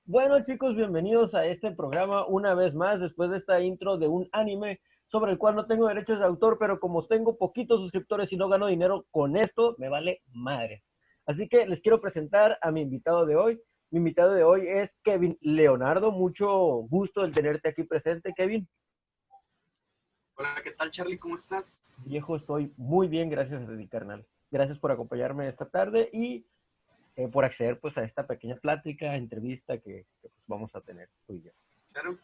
Bueno, chicos, bienvenidos a este programa una vez más, después de esta intro de un anime sobre el cual no tengo derechos de autor, pero como tengo poquitos suscriptores y no gano dinero con esto, me vale madres. Así que les quiero presentar a mi invitado de hoy. Mi invitado de hoy es Kevin Leonardo. Mucho gusto el tenerte aquí presente, Kevin. Hola, ¿qué tal, Charlie? ¿Cómo estás? Viejo, estoy muy bien, gracias a ti, carnal. Gracias por acompañarme esta tarde y por acceder pues a esta pequeña plática, entrevista que pues, vamos a tener tú y yo. Claro.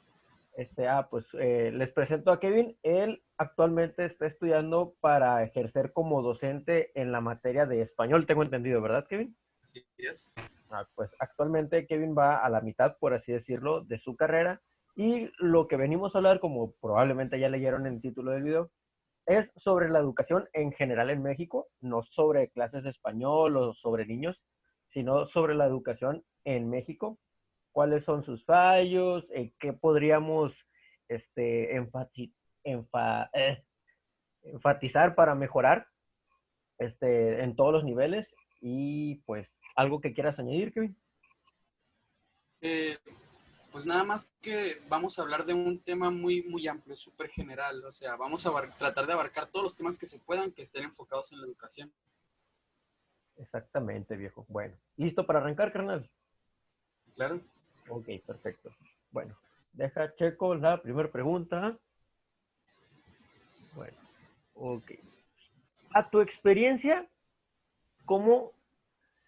Les presento a Kevin. Él actualmente está estudiando para ejercer como docente en la materia de español, tengo entendido, ¿verdad, Kevin? Así es. Pues actualmente Kevin va a la mitad, por así decirlo, de su carrera y lo que venimos a hablar, como probablemente ya leyeron en el título del video, es sobre la educación en general en México, no sobre clases de español o sobre niños, sino sobre la educación en México. ¿Cuáles son sus fallos? ¿Qué podríamos este, enfa- eh, enfatizar para mejorar en todos los niveles? Y pues, ¿algo que quieras añadir, Kevin? Eh, pues nada más que vamos a hablar de un tema muy amplio, súper general. O sea, vamos a tratar de abarcar todos los temas que se puedan que estén enfocados en la educación. Exactamente, viejo. Bueno, ¿listo para arrancar, carnal? Claro. Ok, perfecto. Bueno, deja checo la primera pregunta. Bueno, ok. A tu experiencia, ¿cómo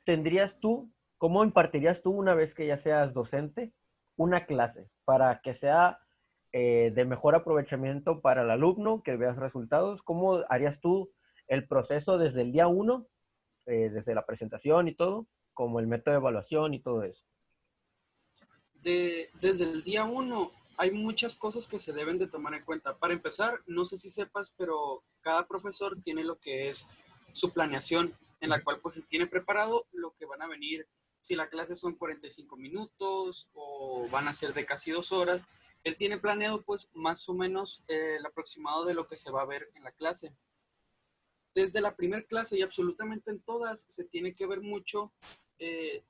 tendrías tú, cómo impartirías tú una vez que ya seas docente una clase para que sea de mejor aprovechamiento para el alumno, que veas resultados? ¿Cómo harías tú el proceso desde el día uno, desde la presentación y todo, como el método de evaluación y todo eso? Desde el día uno hay muchas cosas que se deben de tomar en cuenta. Para empezar, no sé si sepas, pero cada profesor tiene lo que es su planeación, en la cual pues se tiene preparado lo que van a venir, si la clase son 45 minutos o van a ser de casi 2 horas. Él tiene planeado pues más o menos el aproximado de lo que se va a ver en la clase. Desde la primera clase y absolutamente en todas se tiene que ver mucho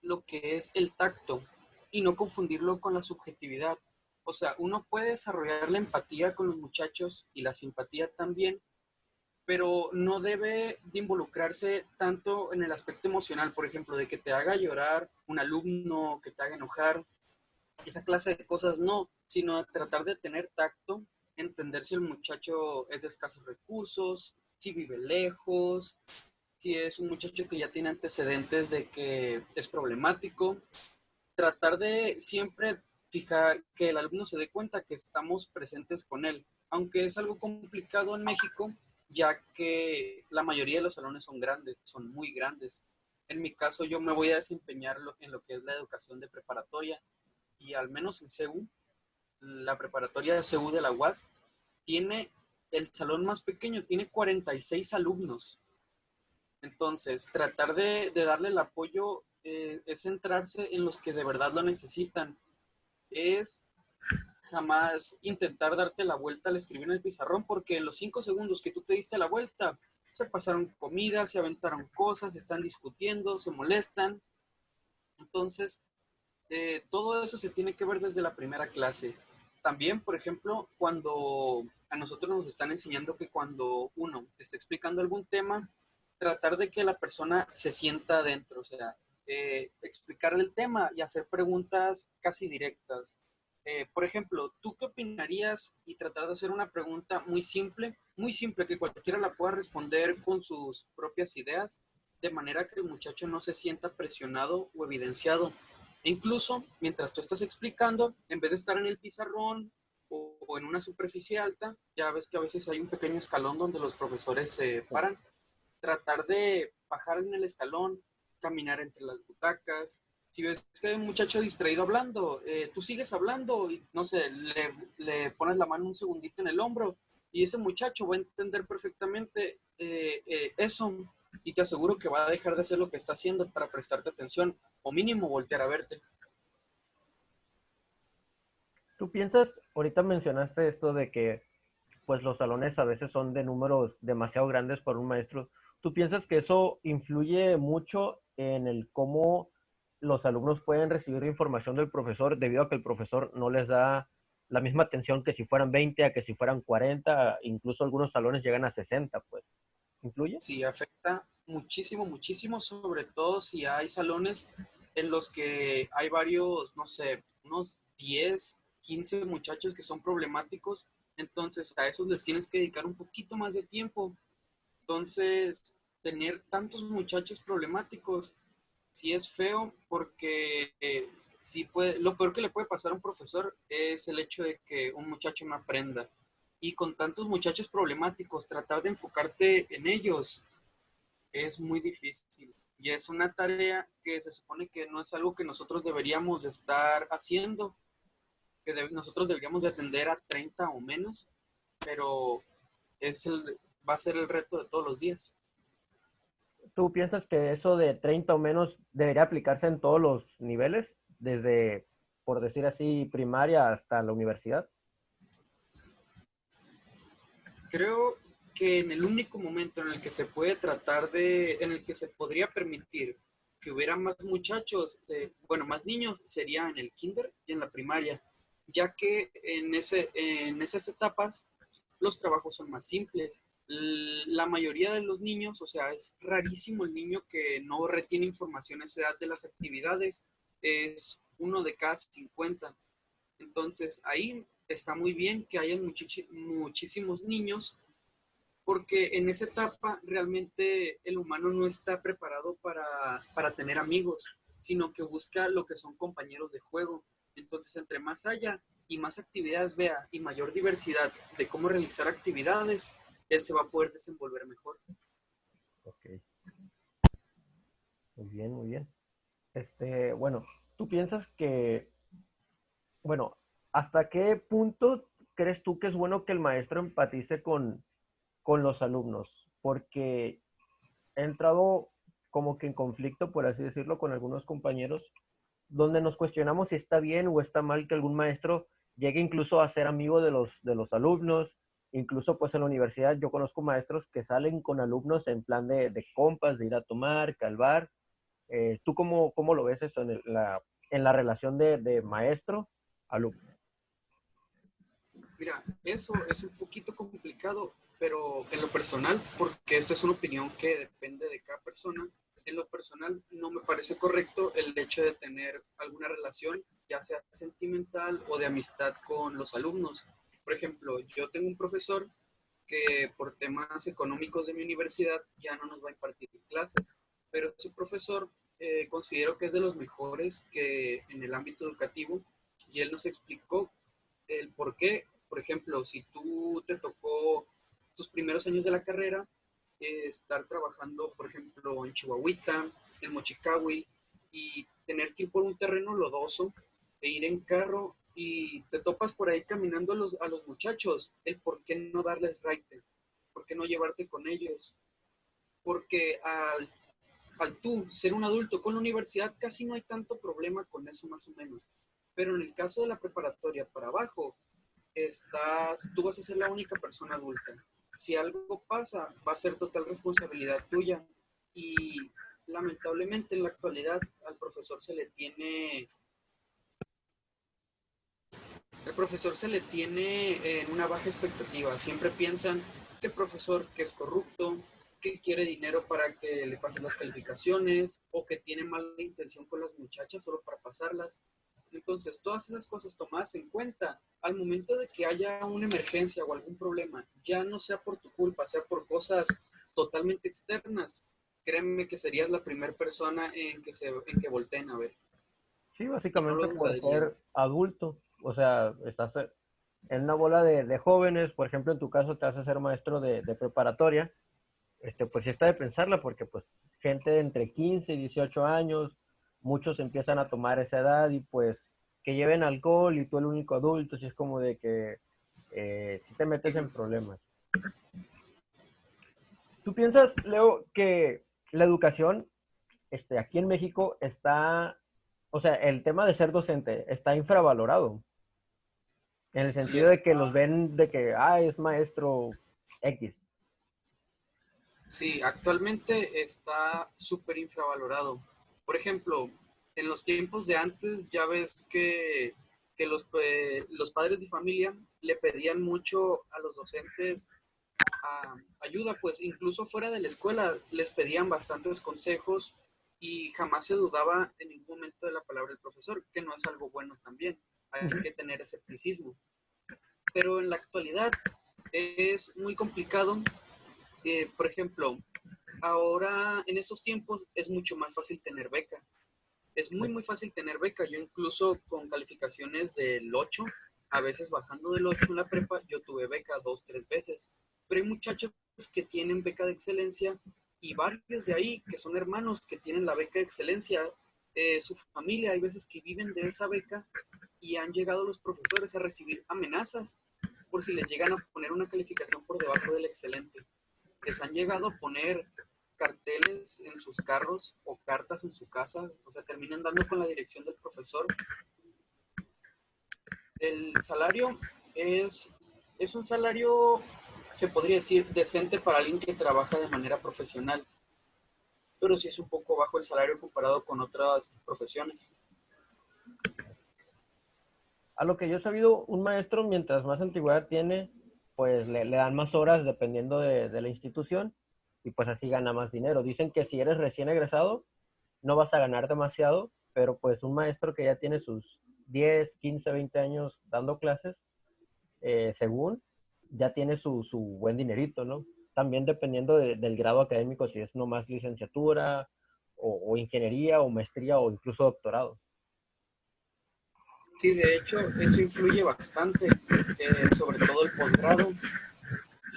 lo que es el tacto y no confundirlo con la subjetividad. O sea, uno puede desarrollar la empatía con los muchachos y la simpatía también, pero no debe de involucrarse tanto en el aspecto emocional, por ejemplo, de que te haga llorar un alumno, que te haga enojar, esa clase de cosas no, sino tratar de tener tacto, entender si el muchacho es de escasos recursos, si vive lejos, si es un muchacho que ya tiene antecedentes de que es problemático, tratar de siempre fijar que el alumno se dé cuenta que estamos presentes con él, aunque es algo complicado en México, ya que la mayoría de los salones son grandes, son muy grandes. En mi caso, yo me voy a desempeñar en lo que es la educación de preparatoria y al menos en CEU, la preparatoria de CEU de la UAS, tiene el salón más pequeño, tiene 46 alumnos. Entonces, tratar de darle el apoyo es centrarse en los que de verdad lo necesitan. Es jamás intentar darte la vuelta al escribir en el pizarrón, porque en los 5 segundos que tú te diste la vuelta, se pasaron comida, se aventaron cosas, se están discutiendo, se molestan. Entonces, todo eso se tiene que ver desde la primera clase. También, por ejemplo, cuando a nosotros nos están enseñando que cuando uno está explicando algún tema, tratar de que la persona se sienta adentro, o sea, explicarle el tema y hacer preguntas casi directas. Por ejemplo, ¿tú qué opinarías? Y tratar de hacer una pregunta muy simple, que cualquiera la pueda responder con sus propias ideas, de manera que el muchacho no se sienta presionado o evidenciado. E incluso, mientras tú estás explicando, en vez de estar en el pizarrón o en una superficie alta, ya ves que a veces hay un pequeño escalón donde los profesores se paran, tratar de bajar en el escalón, caminar entre las butacas. Si ves que hay un muchacho distraído hablando, tú sigues hablando y, no sé, le pones la mano un segundito en el hombro y ese muchacho va a entender perfectamente eso y te aseguro que va a dejar de hacer lo que está haciendo para prestarte atención o mínimo voltear a verte. ¿Tú piensas, ahorita mencionaste esto de que pues los salones a veces son de números demasiado grandes para un maestro? ¿Tú piensas que eso influye mucho en el cómo los alumnos pueden recibir información del profesor debido a que el profesor no les da la misma atención que si fueran 20 a que si fueran 40, incluso algunos salones llegan a 60, pues? ¿Influye? Sí, afecta muchísimo, muchísimo, sobre todo si hay salones en los que hay varios, no sé, unos 10, 15 muchachos que son problemáticos, entonces a esos les tienes que dedicar un poquito más de tiempo. Entonces, tener tantos muchachos problemáticos sí es feo porque sí puede, lo peor que le puede pasar a un profesor es el hecho de que un muchacho no aprenda. Y con tantos muchachos problemáticos, tratar de enfocarte en ellos es muy difícil. Y es una tarea que se supone que no es algo que nosotros deberíamos de estar haciendo, que nosotros deberíamos de atender a 30 o menos, pero va a ser el reto de todos los días. ¿Tú piensas que eso de 30 o menos debería aplicarse en todos los niveles, desde, por decir así, primaria hasta la universidad? Creo que en el único momento en el que se puede tratar en el que se podría permitir que hubiera más muchachos, bueno, más niños, sería en el kinder y en la primaria, ya que en esas etapas los trabajos son más simples. La mayoría de los niños, o sea, es rarísimo el niño que no retiene información a esa edad de las actividades, es uno de cada 50. Entonces, ahí está muy bien que haya muchísimos niños, porque en esa etapa realmente el humano no está preparado para tener amigos, sino que busca lo que son compañeros de juego. Entonces, entre más haya y más actividades vea y mayor diversidad de cómo realizar actividades, él se va a poder desenvolver mejor. Ok, muy bien, muy bien. Bueno, ¿tú piensas que, bueno, hasta qué punto crees tú que es bueno que el maestro empatice con los alumnos? Porque he entrado como que en conflicto, por así decirlo, con algunos compañeros, donde nos cuestionamos si está bien o está mal que algún maestro llegue incluso a ser amigo de los alumnos. Incluso pues en la universidad yo conozco maestros que salen con alumnos en plan de compas, de ir a tomar, calvar. ¿Tú cómo lo ves eso en la relación de maestro-alumno? Mira, eso es un poquito complicado, pero en lo personal, porque esta es una opinión que depende de cada persona, en lo personal no me parece correcto el hecho de tener alguna relación, ya sea sentimental o de amistad con los alumnos. Por ejemplo, yo tengo un profesor que por temas económicos de mi universidad ya no nos va a impartir clases, pero ese profesor considero que es de los mejores que en el ámbito educativo y él nos explicó el por qué. Por ejemplo, si tú te tocó tus primeros años de la carrera, estar trabajando, por ejemplo, en Chihuahuita, en Mochicawi, y tener que ir por un terreno lodoso, e ir en carro, y te topas por ahí caminando a los muchachos, el por qué no darles raite, por qué no llevarte con ellos, porque al tú ser un adulto con la universidad casi no hay tanto problema con eso más o menos. Pero en el caso de la preparatoria para abajo, tú vas a ser la única persona adulta. Si algo pasa, va a ser total responsabilidad tuya. Y lamentablemente en la actualidad al profesor se le tiene, el profesor se le tiene en una baja expectativa. Siempre piensan que el profesor que es corrupto, que quiere dinero para que le pasen las calificaciones o que tiene mala intención con las muchachas solo para pasarlas. Entonces, todas esas cosas tomadas en cuenta al momento de que haya una emergencia o algún problema, ya no sea por tu culpa, sea por cosas totalmente externas, créeme que serías la primera persona en que volteen a ver Sí, y no básicamente lo por dudarían. ser adulto. O sea, estás en una bola de jóvenes, por ejemplo, en tu caso te vas a ser maestro de preparatoria. Pues sí está de pensarla porque pues gente de entre 15 y 18 años, muchos empiezan a tomar esa edad y pues que lleven alcohol y tú el único adulto, si es como de que si te metes en problemas. ¿Tú piensas, Leo, que la educación aquí en México está, o sea, el tema de ser docente está infravalorado? En el Sí, sentido de que los ven de que, es maestro X. sí, actualmente está súper infravalorado. Por ejemplo, en los tiempos de antes ya ves que los padres de familia le pedían mucho a los docentes ayuda, pues incluso fuera de la escuela les pedían bastantes consejos y jamás se dudaba en ningún momento de la palabra del profesor, que no es algo bueno también. Hay Ujú. que tener escepticismo. Pero en la actualidad es muy complicado. Por ejemplo, ahora en estos tiempos es mucho más fácil tener beca. Es muy, Sí. muy fácil tener beca. Yo incluso con calificaciones del 8, a veces bajando del 8 en la prepa, yo tuve beca 2, 3 veces. Pero hay muchachos que tienen beca de excelencia y varios de ahí que son hermanos que tienen la beca de excelencia. Su familia, hay veces que viven de esa beca y han llegado los profesores a recibir amenazas por si les llegan a poner una calificación por debajo del excelente. Les han llegado a poner carteles en sus carros o cartas en su casa, o sea, terminan dando con la dirección del profesor. El salario es, es un salario, se podría decir, decente para alguien que trabaja de manera profesional, pero sí es un poco bajo el salario comparado con otras profesiones. A lo que yo he sabido, un maestro, mientras más antigüedad tiene, pues le dan más horas dependiendo de la institución y pues así gana más dinero. Dicen que si eres recién egresado, no vas a ganar demasiado, pero pues un maestro que ya tiene sus 10 15 20 años dando clases, según, ya tiene su buen dinerito, ¿no? También dependiendo del grado académico, si es nomás licenciatura o ingeniería o maestría o incluso doctorado. Sí, de hecho, eso influye bastante, sobre todo el posgrado.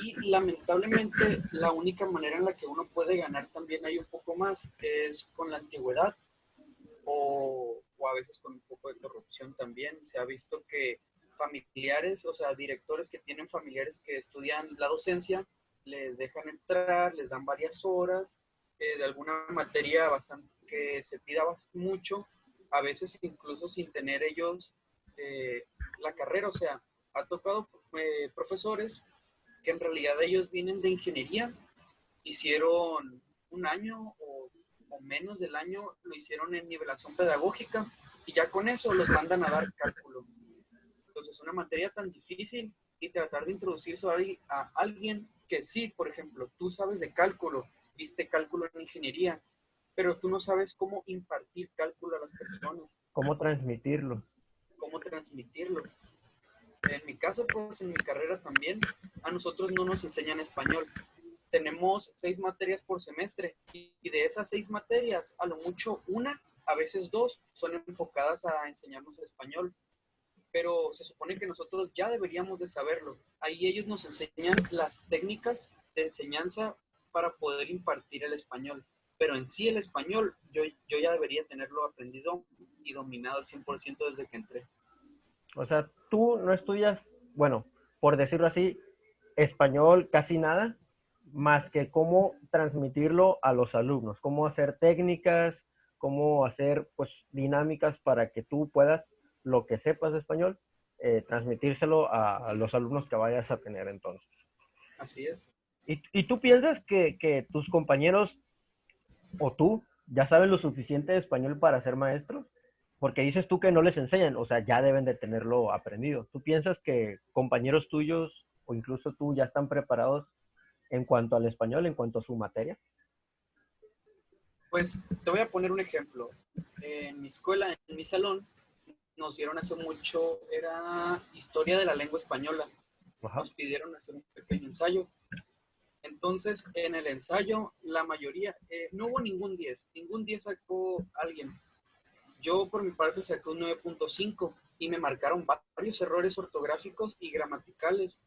Y lamentablemente la única manera en la que uno puede ganar también hay un poco más es con la antigüedad o a veces con un poco de corrupción también. Se ha visto que familiares, o sea, directores que tienen familiares que estudian la docencia, les dejan entrar, les dan varias horas de alguna materia bastante que se pida mucho, a veces incluso sin tener ellos la carrera. O sea, ha tocado profesores que en realidad ellos vienen de ingeniería, hicieron un año o menos del año, lo hicieron en nivelación pedagógica y ya con eso los mandan a dar cálculo. Entonces, una materia tan difícil y tratar de introducirse a alguien que sí, por ejemplo, tú sabes de cálculo, viste cálculo en ingeniería, pero tú no sabes cómo impartir cálculo a las personas, ¿Cómo transmitirlo? cómo transmitirlo. En mi caso, pues en mi carrera también, a nosotros no nos enseñan español. Tenemos 6 materias por semestre y de esas 6 materias, a lo mucho una, a veces dos, son enfocadas a enseñarnos el español. Pero se supone que nosotros ya deberíamos de saberlo. Ahí ellos nos enseñan las técnicas de enseñanza para poder impartir el español. Pero en sí el español yo ya debería tenerlo aprendido y dominado al 100% desde que entré. O sea, tú no estudias, bueno, por decirlo así, español casi nada, más que cómo transmitirlo a los alumnos, cómo hacer técnicas, cómo hacer pues dinámicas para que tú puedas, lo que sepas de español, transmitírselo a los alumnos que vayas a tener entonces. Así es. ¿Y tú piensas que tus compañeros o tú ya saben lo suficiente de español para ser maestros? Porque dices tú que no les enseñan, o sea, ya deben de tenerlo aprendido. ¿Tú piensas que compañeros tuyos o incluso tú ya están preparados en cuanto al español, en cuanto a su materia? Pues te voy a poner un ejemplo. En mi escuela, en mi salón, nos dieron hace mucho, era historia de la lengua española. Ajá. Nos pidieron hacer un pequeño ensayo. Entonces, en el ensayo, la mayoría, no hubo ningún 10 sacó alguien. Yo por mi parte saqué un 9.5 y me marcaron varios errores ortográficos y gramaticales.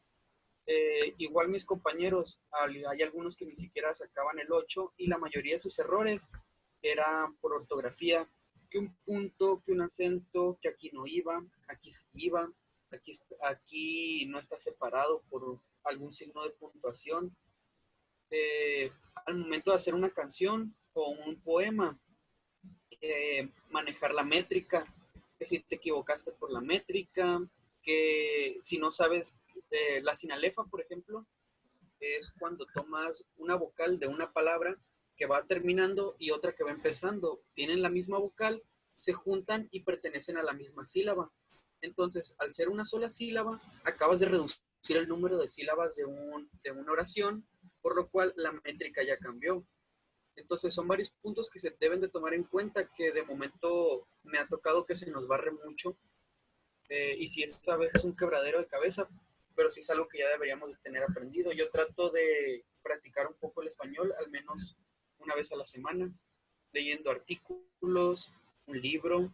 Igual mis compañeros, hay algunos que ni siquiera sacaban el 8 y la mayoría de sus errores eran por ortografía, que un punto, que un acento, que aquí no iba, aquí sí iba, aquí no está separado por algún signo de puntuación. Al momento de hacer una canción o un poema, manejar la métrica, que si te equivocaste por la métrica, que si no sabes, la sinalefa, por ejemplo, es cuando tomas una vocal de una palabra que va terminando y otra que va empezando. Tienen la misma vocal, se juntan y pertenecen a la misma sílaba. Entonces, al ser una sola sílaba, acabas de reducir el número de sílabas de una oración, por lo cual la métrica ya cambió. Entonces, son varios puntos que se deben de tomar en cuenta que de momento me ha tocado que se nos barre mucho, y si es a veces un quebradero de cabeza, pero sí es algo que ya deberíamos de tener aprendido. Yo trato de practicar un poco el español, al menos una vez a la semana, leyendo artículos, un libro,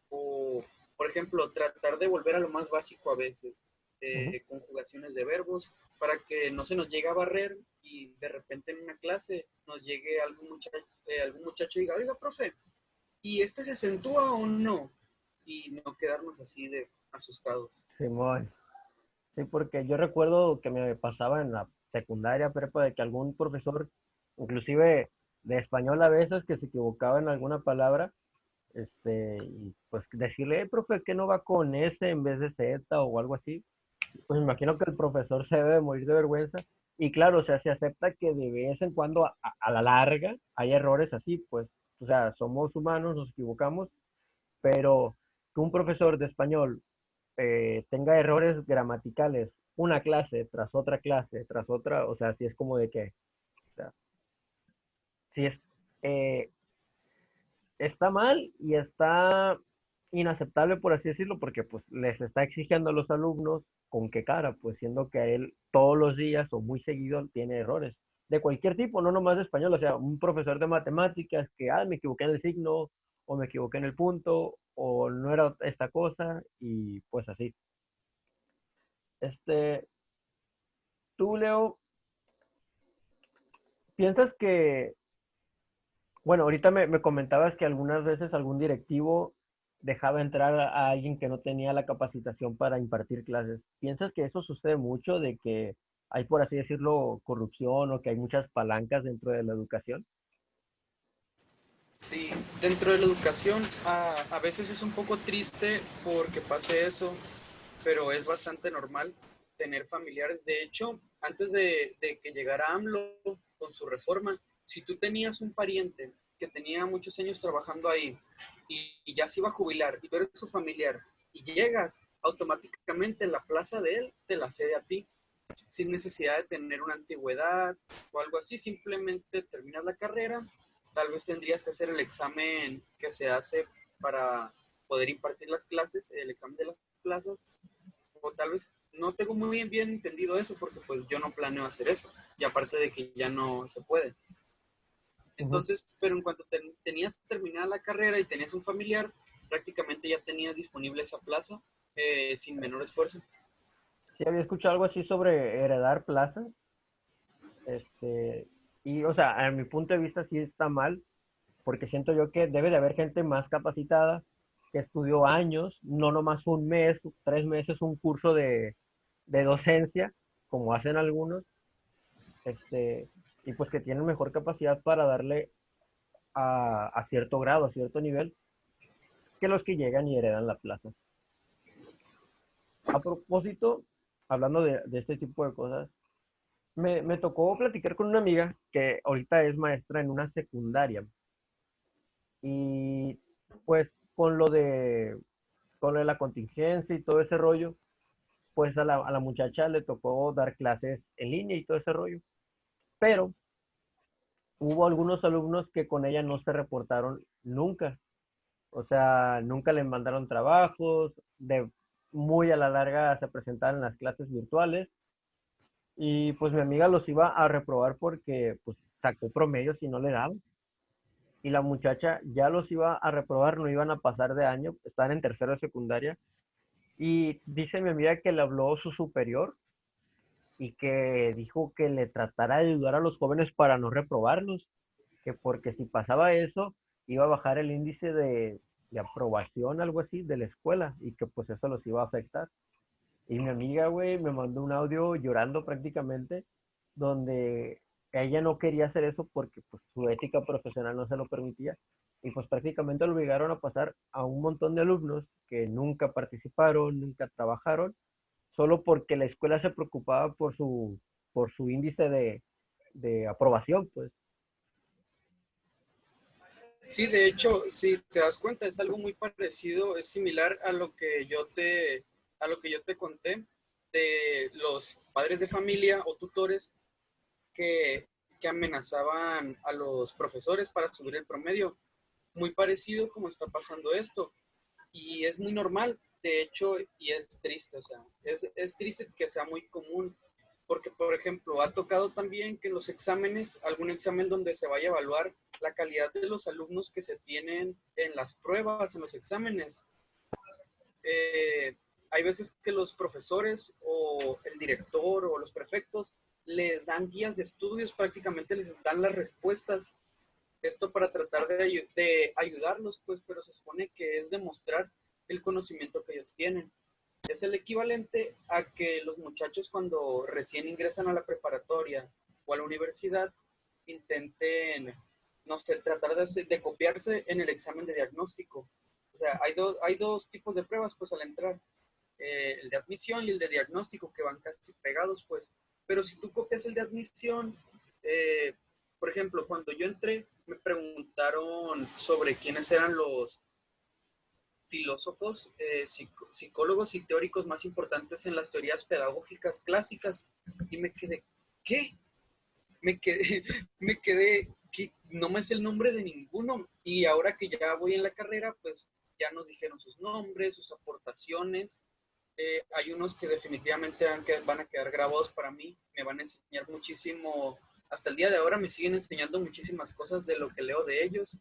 o, por ejemplo, tratar de volver a lo más básico a veces, Ujú. conjugaciones de verbos, para que no se nos llegue a barrer y de repente en una clase nos llegue algún muchacho y diga, oiga, profe, ¿y este se acentúa o no? Y no quedarnos así de asustados. Simón. Sí, porque yo recuerdo que me pasaba en la secundaria, prepa, de que algún profesor, inclusive de español a veces, que se equivocaba en alguna palabra, y pues decirle, profe, que no va con S en vez de Z o algo así. Pues me imagino que el profesor se debe de morir de vergüenza. Y claro, o sea, se acepta que de vez en cuando, a la larga, hay errores así, pues, o sea, somos humanos, nos equivocamos, pero que un profesor de español tenga errores gramaticales, una clase, tras otra, o sea, sí es como de que, o sea, sí es, eh, está mal y está inaceptable, por así decirlo, porque pues les está exigiendo a los alumnos con qué cara, pues siendo que él todos los días o muy seguido tiene errores de cualquier tipo, no nomás de español, o sea, un profesor de matemáticas que, me equivoqué en el signo, o me equivoqué en el punto, o no era esta cosa, y pues así. Este, tú, Leo, piensas que, bueno, ahorita me comentabas que algunas veces algún directivo dejaba entrar a alguien que no tenía la capacitación para impartir clases. ¿Piensas que eso sucede mucho, de que hay, por así decirlo, corrupción o que hay muchas palancas dentro de la educación? Sí, dentro de la educación a veces es un poco triste porque pase eso, pero es bastante normal tener familiares. De hecho, antes de que llegara AMLO con su reforma, si tú tenías un pariente que tenía muchos años trabajando ahí y ya se iba a jubilar y tú eres su familiar y llegas, automáticamente la plaza de él te la cede a ti, sin necesidad de tener una antigüedad o algo así, simplemente terminas la carrera, tal vez tendrías que hacer el examen que se hace para poder impartir las clases, el examen de las plazas, o tal vez no tengo muy bien entendido eso porque pues yo no planeo hacer eso, y aparte de que ya no se puede. Ujú. Entonces, pero en cuanto tenías terminada la carrera y tenías un familiar, prácticamente ya tenías disponible esa plaza, sin menor esfuerzo. Sí, había escuchado algo así sobre heredar plazas, y, o sea, a mi punto de vista sí está mal, porque siento yo que debe de haber gente más capacitada que estudió años, no nomás un mes, 3 meses, un curso de docencia, como hacen algunos, y pues que tienen mejor capacidad para darle a cierto grado, a cierto nivel, que los que llegan y heredan la plaza. A propósito, hablando de este tipo de cosas, me tocó platicar con una amiga que ahorita es maestra en una secundaria. Y pues con lo de la contingencia y todo ese rollo, pues a la muchacha le tocó dar clases en línea y todo ese rollo. Pero hubo algunos alumnos que con ella no se reportaron nunca. O sea, nunca le mandaron trabajos, muy a la larga se presentaron en las clases virtuales, y pues mi amiga los iba a reprobar porque pues sacó promedios y no le daban. Y la muchacha ya los iba a reprobar, no iban a pasar de año, estaban en tercero de secundaria. Y dice mi amiga que le habló su superior y que dijo que le tratara de ayudar a los jóvenes para no reprobarlos, que porque si pasaba eso iba a bajar el índice de aprobación, algo así, de la escuela, y que pues eso los iba a afectar. Y mi amiga, güey, me mandó un audio llorando prácticamente, donde ella no quería hacer eso porque pues su ética profesional no se lo permitía, Y pues prácticamente lo obligaron a pasar a un montón de alumnos que nunca participaron, nunca trabajaron, solo porque la escuela se preocupaba por su índice de aprobación, pues. Sí, de hecho, si te das cuenta, es algo muy parecido, es similar a lo que yo te conté de los padres de familia o tutores que, que amenazaban a los profesores para subir el promedio. Muy parecido como está pasando esto. Y es muy normal, de hecho, y es triste, o sea, es triste que sea muy común, porque, por ejemplo, ha tocado también que en los exámenes, algún examen donde se vaya a evaluar la calidad de los alumnos que se tienen en las pruebas, en los exámenes, eh, hay veces que los profesores o el director o los prefectos les dan guías de estudios, prácticamente les dan las respuestas, esto para tratar de ayudarlos, pues, pero se supone que es demostrar el conocimiento que ellos tienen. Es el equivalente a que los muchachos cuando recién ingresan a la preparatoria o a la universidad intenten, no sé, tratar de copiarse en el examen de diagnóstico. O sea, hay dos tipos de pruebas, pues, al entrar. El de admisión y el de diagnóstico, que van casi pegados, pues. Pero si tú copias el de admisión, eh, por ejemplo, cuando yo entré, me preguntaron sobre quiénes eran los filósofos, psicólogos y teóricos más importantes en las teorías pedagógicas clásicas. Y me quedé, ¿qué? Me quedé, me quedé, que no me sé el nombre de ninguno. Y ahora que ya voy en la carrera, pues ya nos dijeron sus nombres, sus aportaciones. Hay unos que definitivamente van a quedar grabados para mí, me van a enseñar muchísimo, hasta el día de ahora me siguen enseñando muchísimas cosas de lo que leo de ellos.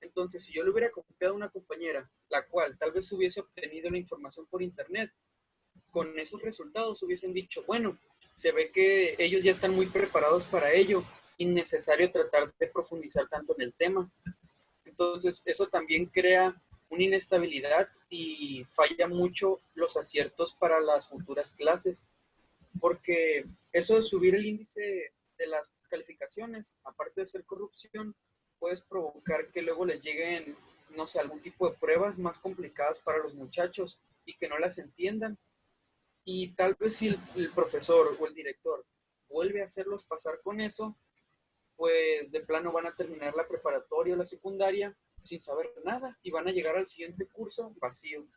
Entonces, si yo le hubiera copiado a una compañera, la cual tal vez hubiese obtenido la información por internet, con esos resultados hubiesen dicho, bueno, se ve que ellos ya están muy preparados para ello, innecesario tratar de profundizar tanto en el tema. Entonces, eso también crea una inestabilidad y falla mucho los aciertos para las futuras clases, porque eso de subir el índice de las calificaciones, aparte de ser corrupción, puedes provocar que luego les lleguen, no sé, algún tipo de pruebas más complicadas para los muchachos y que no las entiendan. Y tal vez si el profesor o el director vuelve a hacerlos pasar con eso, pues de plano van a terminar la preparatoria o la secundaria sin saber nada y van a llegar al siguiente curso vacío.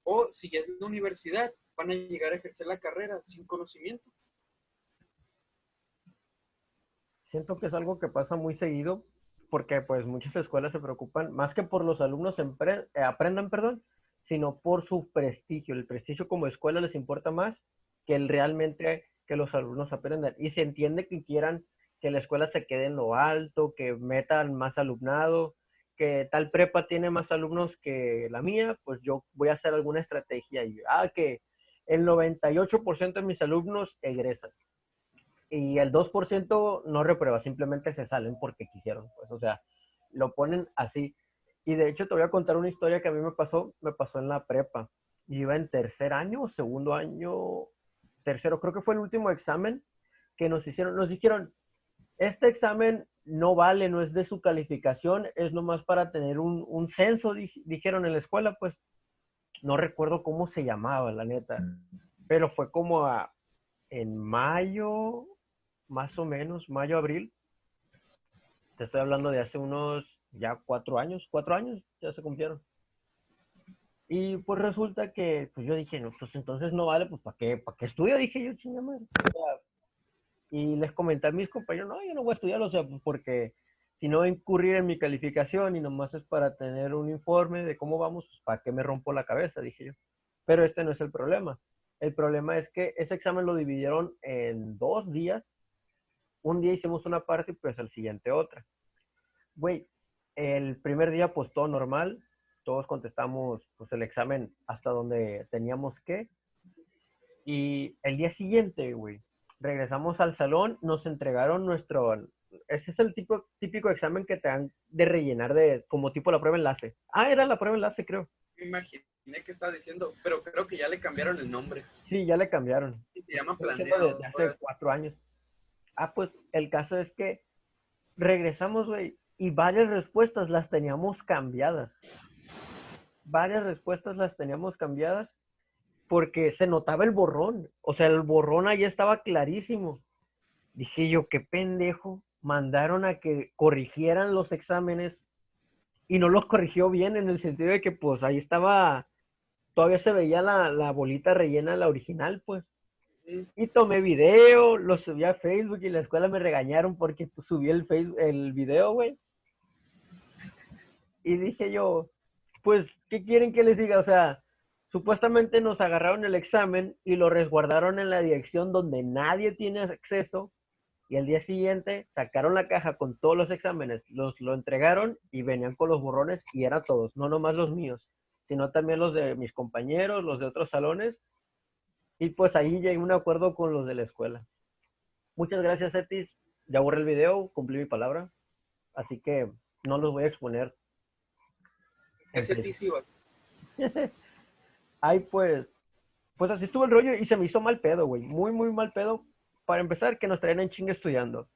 O si es la universidad, van a llegar a ejercer la carrera sin conocimiento. Siento que es algo que pasa muy seguido porque pues muchas escuelas se preocupan más que por los alumnos aprendan, perdón, sino por su prestigio. El prestigio como escuela les importa más que el realmente que los alumnos aprendan. Y se entiende que quieran que la escuela se quede en lo alto, que metan más alumnado, que tal prepa tiene más alumnos que la mía, pues yo voy a hacer alguna estrategia y, que el 98% de mis alumnos egresan y el 2% no reprueba, simplemente se salen porque quisieron, pues, o sea, lo ponen así. Y de hecho te voy a contar una historia que a mí me pasó en la prepa. Iba en tercer año, segundo año, tercero, creo que fue el último examen que nos dijeron, este examen no vale, no es de su calificación, es nomás para tener un censo, dijeron en la escuela, pues, no recuerdo cómo se llamaba, la neta, pero fue como en mayo, más o menos, mayo, abril. Te estoy hablando de hace unos ya 4 años ya se cumplieron. Y pues resulta que, pues yo dije, no, pues entonces no vale, pues ¿para qué estudio? Dije yo, chinga madre. O sea, y les comenté a mis compañeros, no, yo no voy a estudiar, o sea, pues porque si no incurrir en mi calificación y nomás es para tener un informe de cómo vamos, pues ¿para qué me rompo la cabeza? Dije yo. Pero este no es el problema. El problema es que ese examen lo dividieron en 2 días. Un día hicimos una parte y pues el siguiente otra. Güey, el primer día pues todo normal, todos contestamos pues el examen hasta donde teníamos que. Y el día siguiente, güey, regresamos al salón, nos entregaron ese es el típico examen que te dan de rellenar de, como tipo la prueba enlace. Era la prueba enlace, creo. Me imaginé que estaba diciendo, pero creo que ya le cambiaron el nombre. Sí, ya le cambiaron. Y se llama Estoy diciendo planeado de hace ahora. 4 años. Pues el caso es que regresamos, güey, y varias respuestas las teníamos cambiadas. Varias respuestas las teníamos cambiadas porque se notaba el borrón. O sea, el borrón ahí estaba clarísimo. Dije yo, qué pendejo. Mandaron a que corrigieran los exámenes y no los corrigió bien en el sentido de que pues ahí estaba, todavía se veía la bolita rellena, la original, pues. Y tomé video, lo subí a Facebook y en la escuela me regañaron porque subí el video, güey. Y dije yo, pues, ¿qué quieren que les diga? O sea, supuestamente nos agarraron el examen y lo resguardaron en la dirección donde nadie tiene acceso. Y al día siguiente sacaron la caja con todos los exámenes, lo entregaron y venían con los borrones y eran todos, no nomás los míos, sino también los de mis compañeros, los de otros salones. Y pues ahí llegué a un acuerdo con los de la escuela. Muchas gracias, Etis. Ya borré el video, cumplí mi palabra. Así que no los voy a exponer ¿Qué en prisa. CETIS ibas? Ay, pues así estuvo el rollo y se me hizo mal pedo, güey. Muy, muy mal pedo. Para empezar, que nos traían en chinga estudiando.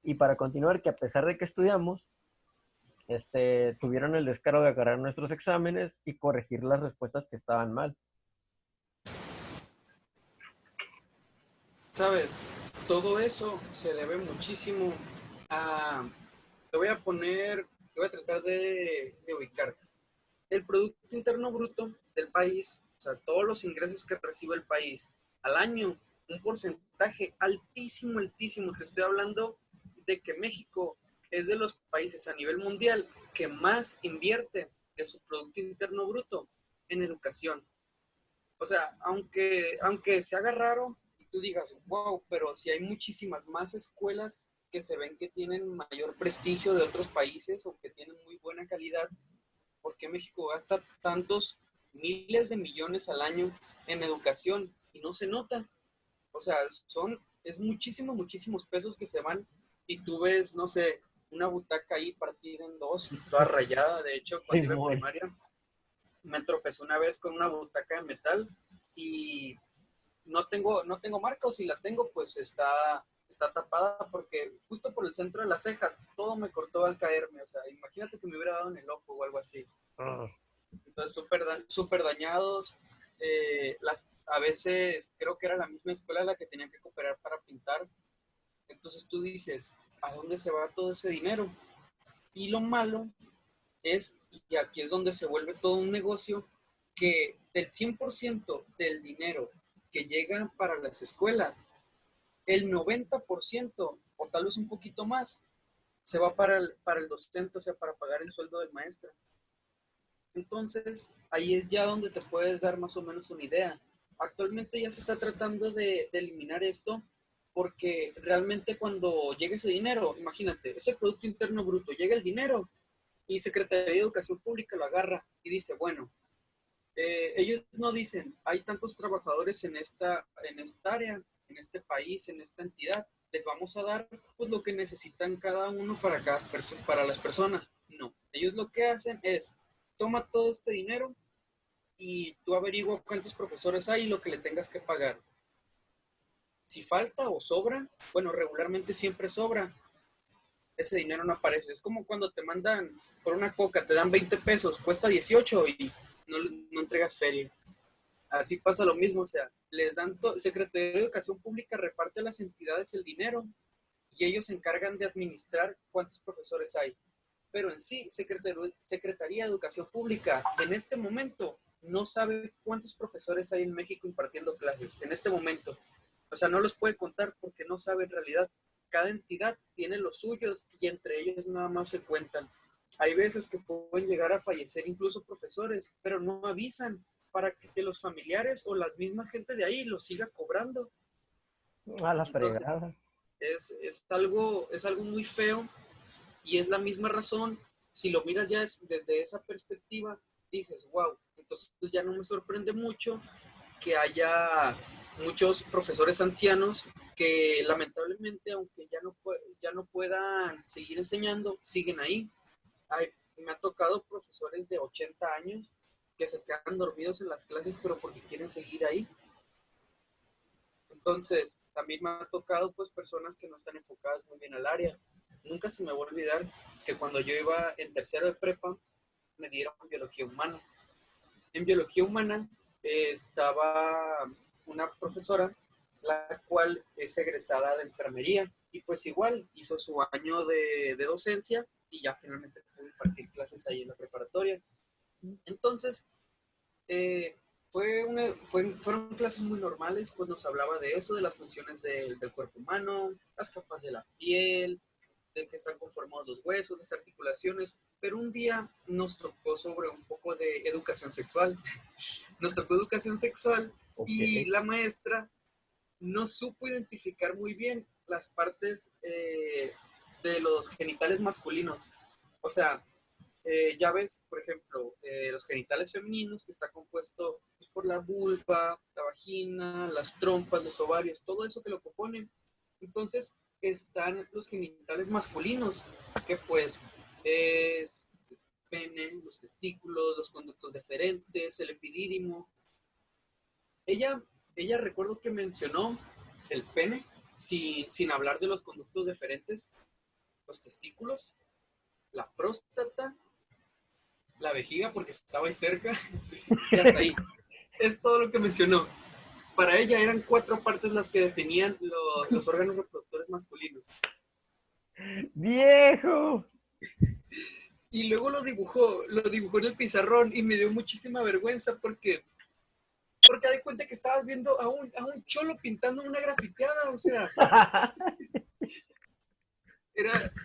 Y para continuar, que a pesar de que estudiamos, tuvieron el descaro de agarrar nuestros exámenes y corregir las respuestas que estaban mal. Sabes, todo eso se debe muchísimo a... Te voy a tratar de ubicar. El Producto Interno Bruto del país, o sea, todos los ingresos que recibe el país al año, un porcentaje altísimo, altísimo. Te estoy hablando de que México es de los países a nivel mundial que más invierte de su Producto Interno Bruto en educación. O sea, aunque se haga raro y tú digas, wow, pero si hay muchísimas más escuelas que se ven que tienen mayor prestigio de otros países o que tienen muy buena calidad, ¿por qué México gasta tantos miles de millones al año en educación y no se nota? O sea, es muchísimos, muchísimos pesos que se van y tú ves, no sé, una butaca ahí partida en dos, toda rayada. De hecho, cuando iba en Simón. primaria, me tropecé una vez con una butaca de metal y no tengo marca, o si la tengo, pues está tapada porque justo por el centro de la ceja todo me cortó al caerme. O sea, imagínate que me hubiera dado en el ojo o algo así. Ah, Entonces, súper dañados. A veces creo que era la misma escuela la que tenía que cooperar para pintar. Entonces tú dices, ¿a dónde se va todo ese dinero? Y lo malo es, y aquí es donde se vuelve todo un negocio, que del 100% del dinero que llega para las escuelas, el 90% o tal vez un poquito más se va para el docente, o sea, para pagar el sueldo del maestro. Entonces, ahí es ya donde te puedes dar más o menos una idea. Actualmente ya se está tratando de eliminar esto porque realmente cuando llega ese dinero, imagínate, ese Producto Interno Bruto, llega el dinero y Secretaría de Educación Pública lo agarra y dice, bueno, ellos no dicen, hay tantos trabajadores en esta área, en este país, en esta entidad, les vamos a dar pues lo que necesitan cada uno para las personas. No, ellos lo que hacen es, toma todo este dinero y tú averigua cuántos profesores hay y lo que le tengas que pagar. Si falta o sobra, bueno, regularmente siempre sobra, ese dinero no aparece. Es como cuando te mandan por una coca, te dan 20 pesos, cuesta 18 y no entregas feria. Así pasa lo mismo, o sea, les dan, Secretaría de Educación Pública reparte a las entidades el dinero y ellos se encargan de administrar cuántos profesores hay. Pero en sí, Secretaría de Educación Pública en este momento no sabe cuántos profesores hay en México impartiendo clases, en este momento. O sea, no los puede contar porque no sabe en realidad. Cada entidad tiene los suyos y entre ellos nada más se cuentan. Hay veces que pueden llegar a fallecer incluso profesores, pero no avisan para que los familiares o la misma gente de ahí los siga cobrando. a la Entonces, fregada. es algo muy feo y es la misma razón. Si lo miras ya desde esa perspectiva, dices, wow, entonces ya no me sorprende mucho que haya muchos profesores ancianos que lamentablemente, aunque ya no puedan seguir enseñando, siguen ahí. Me ha tocado profesores de 80 años que se quedan dormidos en las clases, pero porque quieren seguir ahí. Entonces, también me ha tocado pues personas que no están enfocadas muy bien al área. nunca se me va a olvidar que cuando yo iba en tercero de prepa, me dieron biología humana. En biología humana estaba una profesora, la cual es egresada de enfermería, y pues igual hizo su año de docencia y ya finalmente pudo impartir clases ahí en la preparatoria. Entonces, eh, fueron clases muy normales, pues nos hablaba de eso, de las funciones del cuerpo humano, las capas de la piel, de que están conformados los huesos, las articulaciones, pero un día nos tocó sobre un poco de educación sexual. Nos tocó educación sexual Ok. y la maestra no supo identificar muy bien las partes de los genitales masculinos. O sea, ya ves, por ejemplo, los genitales femeninos, que está compuesto pues, por la vulva, la vagina, las trompas, los ovarios, todo eso que lo componen. Entonces están los genitales masculinos, que pues es el pene, los testículos, los conductos deferentes, el epidídimo. Ella, ella recuerdo que mencionó el pene sin hablar de los conductos deferentes, los testículos, la próstata, la vejiga porque estaba ahí cerca y hasta ahí. Es todo lo que mencionó. Para ella eran 4 partes las que definían los órganos reproductores masculinos. ¡Viejo! Y luego lo dibujó en el pizarrón y me dio muchísima vergüenza porque de cuenta que estabas viendo a un cholo pintando una grafiteada, o sea,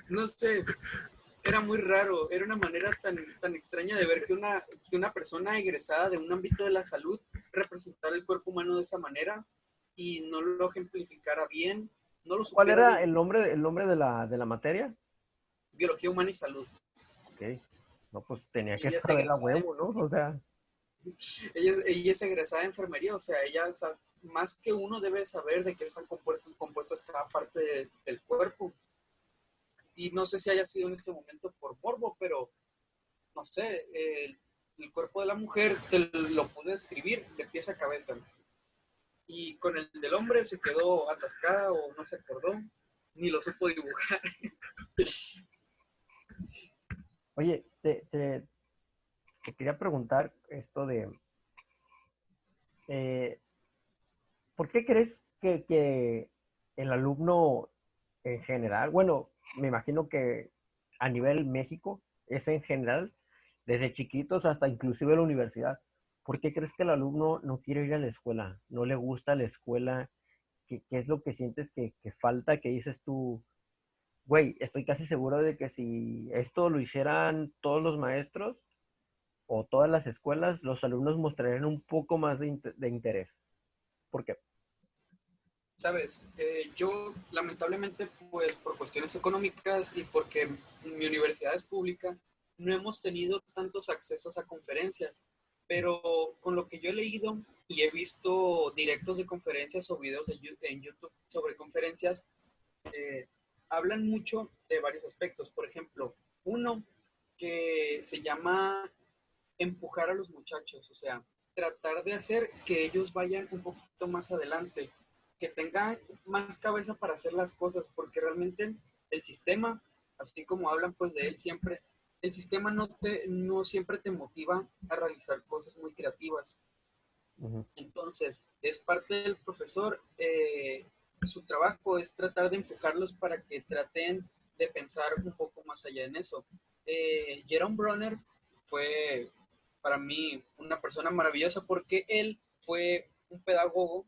no sé, era muy raro, era una manera tan extraña de ver que una persona egresada de un ámbito de la salud representara el cuerpo humano de esa manera y no lo ejemplificara bien, no lo ¿Cuál supiera era el nombre de la materia? biología humana y salud. Ok. No, pues tenía que Ella es saber la egresada, huevo, ¿no? O sea, ella es egresada de enfermería, o sea, ella más que uno debe saber de qué están compuestas cada parte del cuerpo. Y no sé si haya sido en ese momento por morbo, pero no sé, el cuerpo de la mujer te lo pude describir de pies a cabeza. Y con el del hombre se quedó atascada o no se acordó, ni lo supo dibujar. oye, te quería preguntar esto de, eh, ¿por qué crees que el alumno en general, bueno, me imagino que a nivel México es en general, desde chiquitos hasta inclusive la universidad, ¿por qué crees que el alumno no quiere ir a la escuela? ¿No le gusta la escuela? ¿Qué es lo que sientes que falta? Que dices tú, güey, estoy casi seguro de que si esto lo hicieran todos los maestros o todas las escuelas, los alumnos mostrarían un poco más de interés. ¿Por qué? Sabes, yo lamentablemente, pues por cuestiones económicas y porque mi universidad es pública, no hemos tenido tantos accesos a conferencias, pero con lo que yo he leído y he visto directos de conferencias o videos en YouTube sobre conferencias, eh, hablan mucho de varios aspectos. Por ejemplo, uno que se llama empujar a los muchachos, o sea, tratar de hacer que ellos vayan un poquito más adelante, que tengan más cabeza para hacer las cosas, porque realmente el sistema, así como hablan pues de él siempre, el sistema no siempre te motiva a realizar cosas muy creativas. Ujú. Entonces, es parte del profesor, su trabajo es tratar de empujarlos para que traten de pensar un poco más allá en eso. Jerome Brunner fue para mí una persona maravillosa porque él fue un pedagogo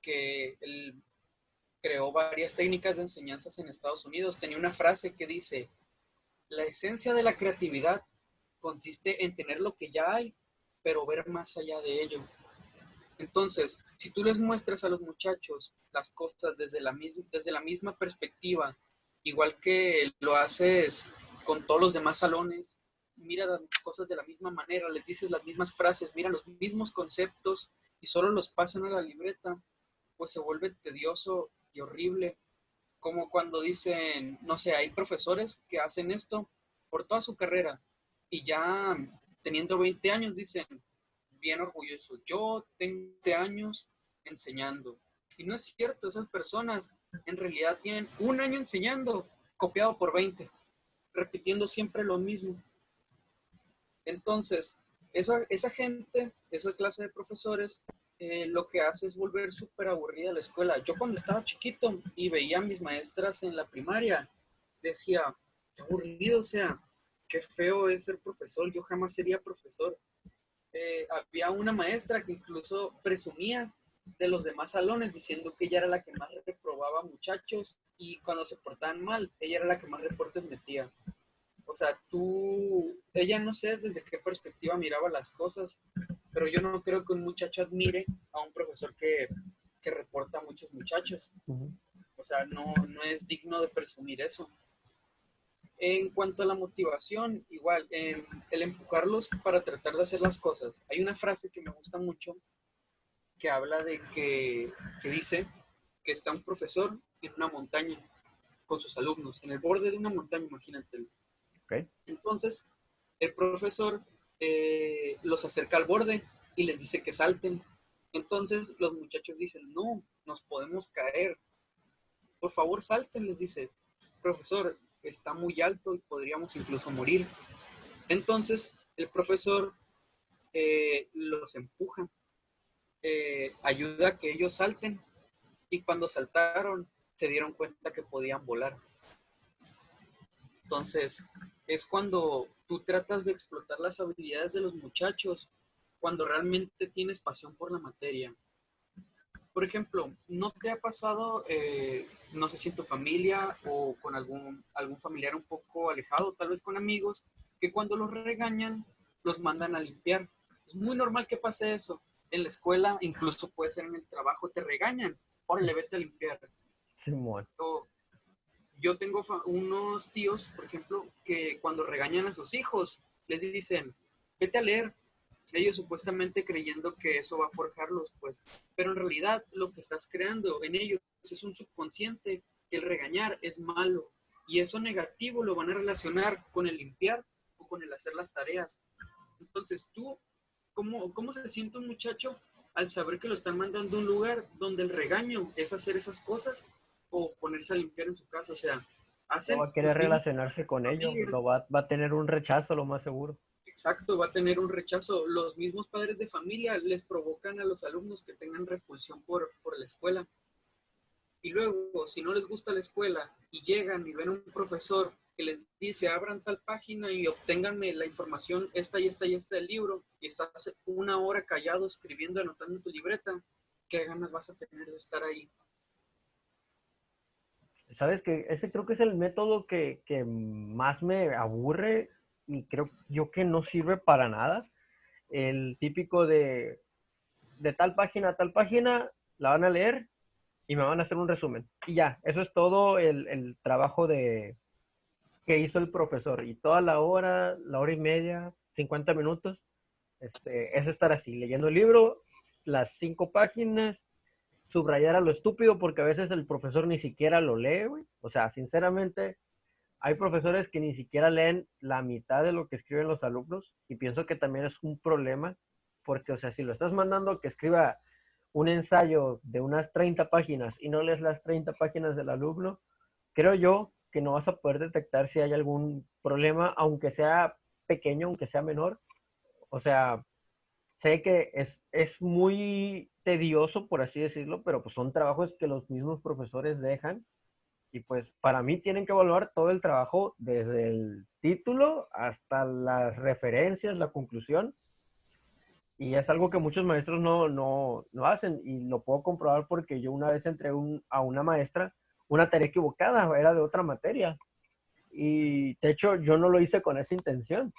que él creó varias técnicas de enseñanzas en Estados Unidos. Tenía una frase que dice, la esencia de la creatividad consiste en tener lo que ya hay, pero ver más allá de ello. Entonces, si tú les muestras a los muchachos las cosas desde la misma perspectiva, igual que lo haces con todos los demás salones, mira las cosas de la misma manera, les dices las mismas frases, mira los mismos conceptos y solo los pasan a la libreta, pues se vuelve tedioso y horrible. Como cuando dicen, no sé, hay profesores que hacen esto por toda su carrera y ya teniendo 20 años dicen, bien orgulloso, yo tengo 20 años enseñando. Y no es cierto, esas personas en realidad tienen un año enseñando copiado por 20, repitiendo siempre lo mismo. Entonces, esa gente, esa clase de profesores, lo que hace es volver súper aburrida la escuela. Yo cuando estaba chiquito y veía a mis maestras en la primaria, decía, qué aburrido, o sea, qué feo es ser profesor, yo jamás sería profesor. Había una maestra que incluso presumía de los demás salones diciendo que ella era la que más reprobaba muchachos y cuando se portaban mal, ella era la que más reportes metía. O sea, ella no sé desde qué perspectiva miraba las cosas, pero yo no creo que un muchacho admire a un profesor que reporta a muchos muchachos. Ujú. O sea, no es digno de presumir eso. En cuanto a la motivación, igual, el empujarlos para tratar de hacer las cosas. Hay una frase que me gusta mucho que habla de que dice que está un profesor en una montaña con sus alumnos, en el borde de una montaña, imagínate. Ok. Entonces, el profesor los acerca al borde y les dice que salten. Entonces, los muchachos dicen, no, nos podemos caer. Por favor, salten, les dice. Profesor, está muy alto y podríamos incluso morir. Entonces, el profesor los empuja, ayuda a que ellos salten y cuando saltaron se dieron cuenta que podían volar. Entonces, es cuando tú tratas de explotar las habilidades de los muchachos, cuando realmente tienes pasión por la materia. Por ejemplo, ¿no te ha pasado, no sé si en tu familia o con algún familiar un poco alejado, tal vez con amigos, que cuando los regañan, los mandan a limpiar? Es muy normal que pase eso. En la escuela, incluso puede ser en el trabajo, te regañan, órale, vete a limpiar. Simón. O yo tengo unos tíos, por ejemplo, que cuando regañan a sus hijos, les dicen, vete a leer. Ellos supuestamente creyendo que eso va a forjarlos, pues. Pero en realidad lo que estás creando en ellos es un subconsciente que el regañar es malo. Y eso negativo lo van a relacionar con el limpiar o con el hacer las tareas. Entonces, ¿cómo se siente un muchacho al saber que lo están mandando a un lugar donde el regaño es hacer esas cosas o ponerse a limpiar en su casa? O sea, No va hacen a querer los mismos relacionarse con ellos, familias. va a tener un rechazo, lo más seguro. Exacto, va a tener un rechazo. Los mismos padres de familia les provocan a los alumnos que tengan repulsión por la escuela. Y luego, si no les gusta la escuela y llegan y ven a un profesor que les dice, abran tal página y obténganme la información esta y esta y esta del libro, y estás una hora callado escribiendo, anotando en tu libreta, ¿qué ganas vas a tener de estar ahí? ¿Sabes que ese creo que es el método que más me aburre y creo yo que no sirve para nada? El típico de tal página a tal página, la van a leer y me van a hacer un resumen. Y ya, eso es todo el trabajo que hizo el profesor. Y toda la hora y media, 50 minutos, es estar así, leyendo el libro, las 5 páginas, subrayar a lo estúpido, porque a veces el profesor ni siquiera lo lee, güey. O sea, sinceramente, hay profesores que ni siquiera leen la mitad de lo que escriben los alumnos y pienso que también es un problema porque, o sea, si lo estás mandando que escriba un ensayo de unas 30 páginas y no lees las 30 páginas del alumno, creo yo que no vas a poder detectar si hay algún problema, aunque sea pequeño, aunque sea menor. O sea, sé que es muy tedioso, por así decirlo, pero pues son trabajos que los mismos profesores dejan y pues para mí tienen que evaluar todo el trabajo desde el título hasta las referencias, la conclusión. Y es algo que muchos maestros no hacen. Y lo puedo comprobar porque yo una vez entregué a una maestra una tarea equivocada, era de otra materia. Y de hecho yo no lo hice con esa intención.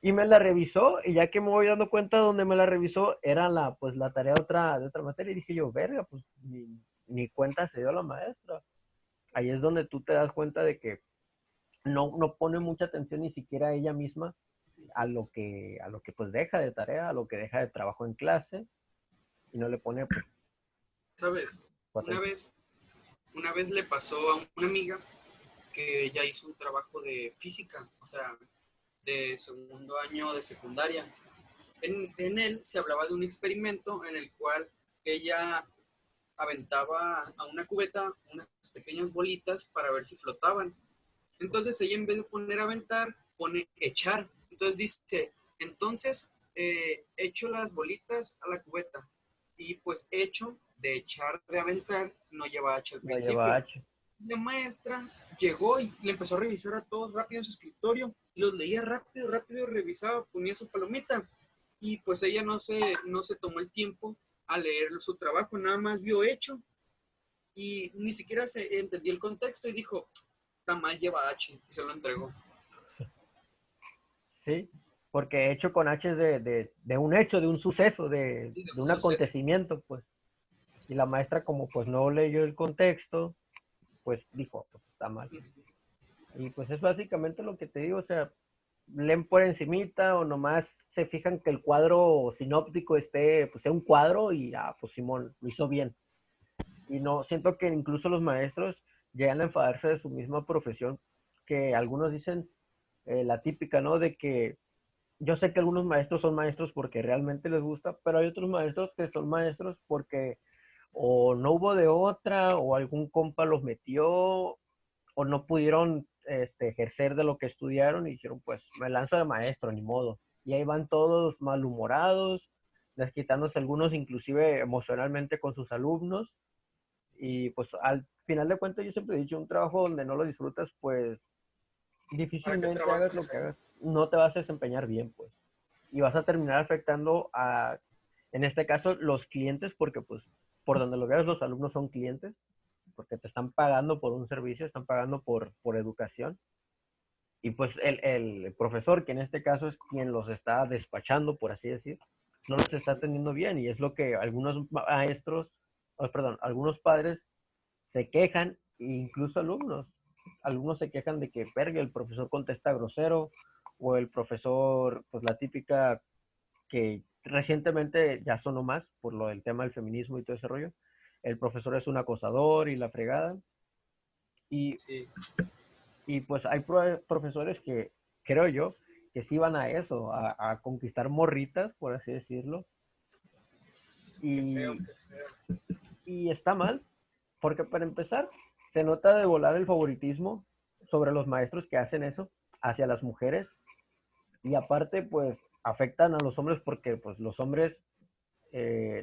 Y me la revisó y ya que me voy dando cuenta donde me la revisó era pues la tarea de otra materia. Y dije yo, verga, pues ni cuenta se dio la maestra. Ahí es donde tú te das cuenta de que no pone mucha atención ni siquiera ella misma a lo que pues deja de tarea, a lo que deja de trabajo en clase y no le pone pues ¿Sabes? su Una atención. vez, una vez le pasó a una amiga que ella hizo un trabajo de física, o sea, de segundo año de secundaria. En él se hablaba de un experimento en el cual ella aventaba a una cubeta unas pequeñas bolitas para ver si flotaban. Entonces ella en vez de poner aventar, pone echar. Entonces dice, entonces echo las bolitas a la cubeta. Y pues hecho de echar, de aventar, no lleva H al No lleva principio. H. La maestra llegó y le empezó a revisar a todos rápido en su escritorio. Los leía rápido, rápido, revisaba, ponía su palomita. Y pues ella no se tomó el tiempo a leer su trabajo, nada más vio hecho y ni siquiera se entendió el contexto y dijo, tamal lleva H y se lo entregó. Sí, porque hecho con H es de un hecho, de un suceso, Y de de un un suceso. acontecimiento, pues. Y la maestra, como pues no leyó el contexto, pues dijo, pues está mal. Y pues es básicamente lo que te digo, o sea, leen por encimita o nomás se fijan que el cuadro sinóptico esté, pues sea un cuadro y, pues Simón, lo hizo bien. Y no, siento que incluso los maestros llegan a enfadarse de su misma profesión, que algunos dicen la típica, ¿no? De que yo sé que algunos maestros son maestros porque realmente les gusta, pero hay otros maestros que son maestros porque o no hubo de otra, o algún compa los metió, o no pudieron ejercer de lo que estudiaron y dijeron, pues me lanzo de maestro, ni modo. Y ahí van todos malhumorados, desquitándose algunos inclusive emocionalmente con sus alumnos. Y pues al final de cuentas yo siempre he dicho, un trabajo donde no lo disfrutas, pues ¿Para qué difícilmente hagas lo trabajas que ahí? hagas, no te vas a desempeñar bien, pues. Y vas a terminar afectando a, en este caso, los clientes, porque pues por donde lo veas, los alumnos son clientes, porque te están pagando por un servicio, están pagando por educación. Y pues el profesor, que en este caso es quien los está despachando, por así decir, no los está atendiendo bien. Y es lo que algunos maestros, perdón, algunos padres se quejan, e incluso alumnos. Algunos se quejan de que, verga, el profesor contesta grosero, o el profesor, pues la típica que recientemente ya sonó más por lo del tema del feminismo y todo ese rollo. El profesor es un acosador y la fregada. Y, Sí. y pues hay profesores que, creo yo, que sí van a eso, a conquistar morritas, por así decirlo. Qué feo, Y, qué feo. y está mal, porque para empezar, se nota de volar el favoritismo sobre los maestros que hacen eso hacia las mujeres. Y aparte, pues afectan a los hombres porque pues los hombres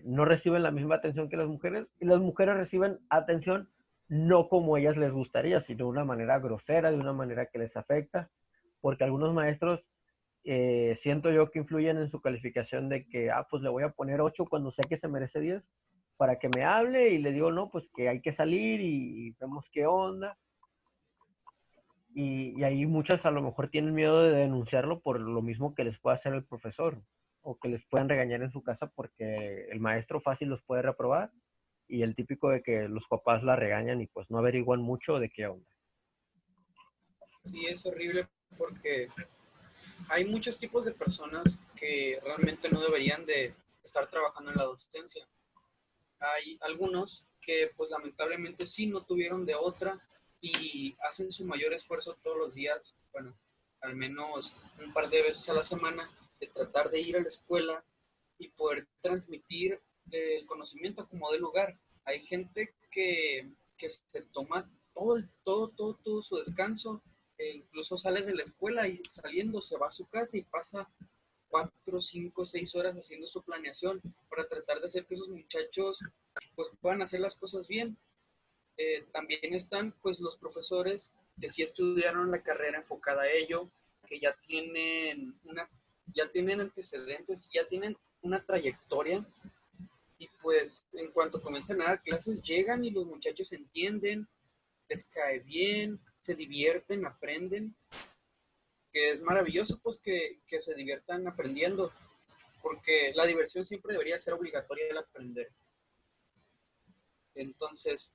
no reciben la misma atención que las mujeres y las mujeres reciben atención no como ellas les gustaría, sino de una manera grosera, de una manera que les afecta, porque algunos maestros siento yo que influyen en su calificación de que, pues le voy a poner 8 cuando sé que se merece 10 para que me hable y le digo, no, pues que hay que salir y vemos qué onda. Y ahí muchas a lo mejor tienen miedo de denunciarlo por lo mismo que les puede hacer el profesor o que les puedan regañar en su casa porque el maestro fácil los puede reprobar y el típico de que los papás la regañan y pues no averiguan mucho de qué onda. Sí, es horrible porque hay muchos tipos de personas que realmente no deberían de estar trabajando en la docencia. Hay algunos que pues lamentablemente sí no tuvieron de otra y hacen su mayor esfuerzo todos los días, bueno, al menos un par de veces a la semana, de tratar de ir a la escuela y poder transmitir el conocimiento como de lugar. Hay gente que se toma todo su descanso, e incluso sale de la escuela y saliendo se va a su casa y pasa 4, 5, 6 horas haciendo su planeación para tratar de hacer que esos muchachos pues puedan hacer las cosas bien. También están pues los profesores que sí estudiaron la carrera enfocada a ello, que ya tienen antecedentes, ya tienen una trayectoria y pues en cuanto comienzan a dar clases llegan y los muchachos entienden, les cae bien, se divierten, aprenden, que es maravilloso pues que se diviertan aprendiendo, porque la diversión siempre debería ser obligatoria al aprender. Entonces,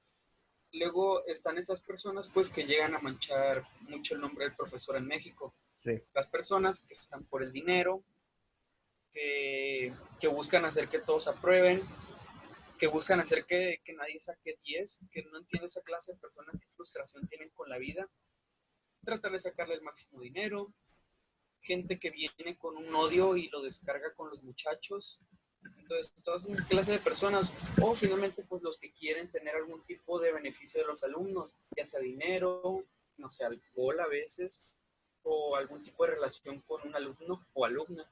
luego están esas personas pues que llegan a manchar mucho el nombre del profesor en México. Sí, Las personas que están por el dinero, que buscan hacer que todos aprueben, que buscan hacer que nadie saque 10, que no entiendo esa clase de personas qué frustración tienen con la vida, tratar de sacarle el máximo dinero, gente que viene con un odio y lo descarga con los muchachos. Entonces, todas esas clases de personas, o finalmente, pues los que quieren tener algún tipo de beneficio de los alumnos, ya sea dinero, no sé, alcohol a veces, o algún tipo de relación con un alumno o alumna.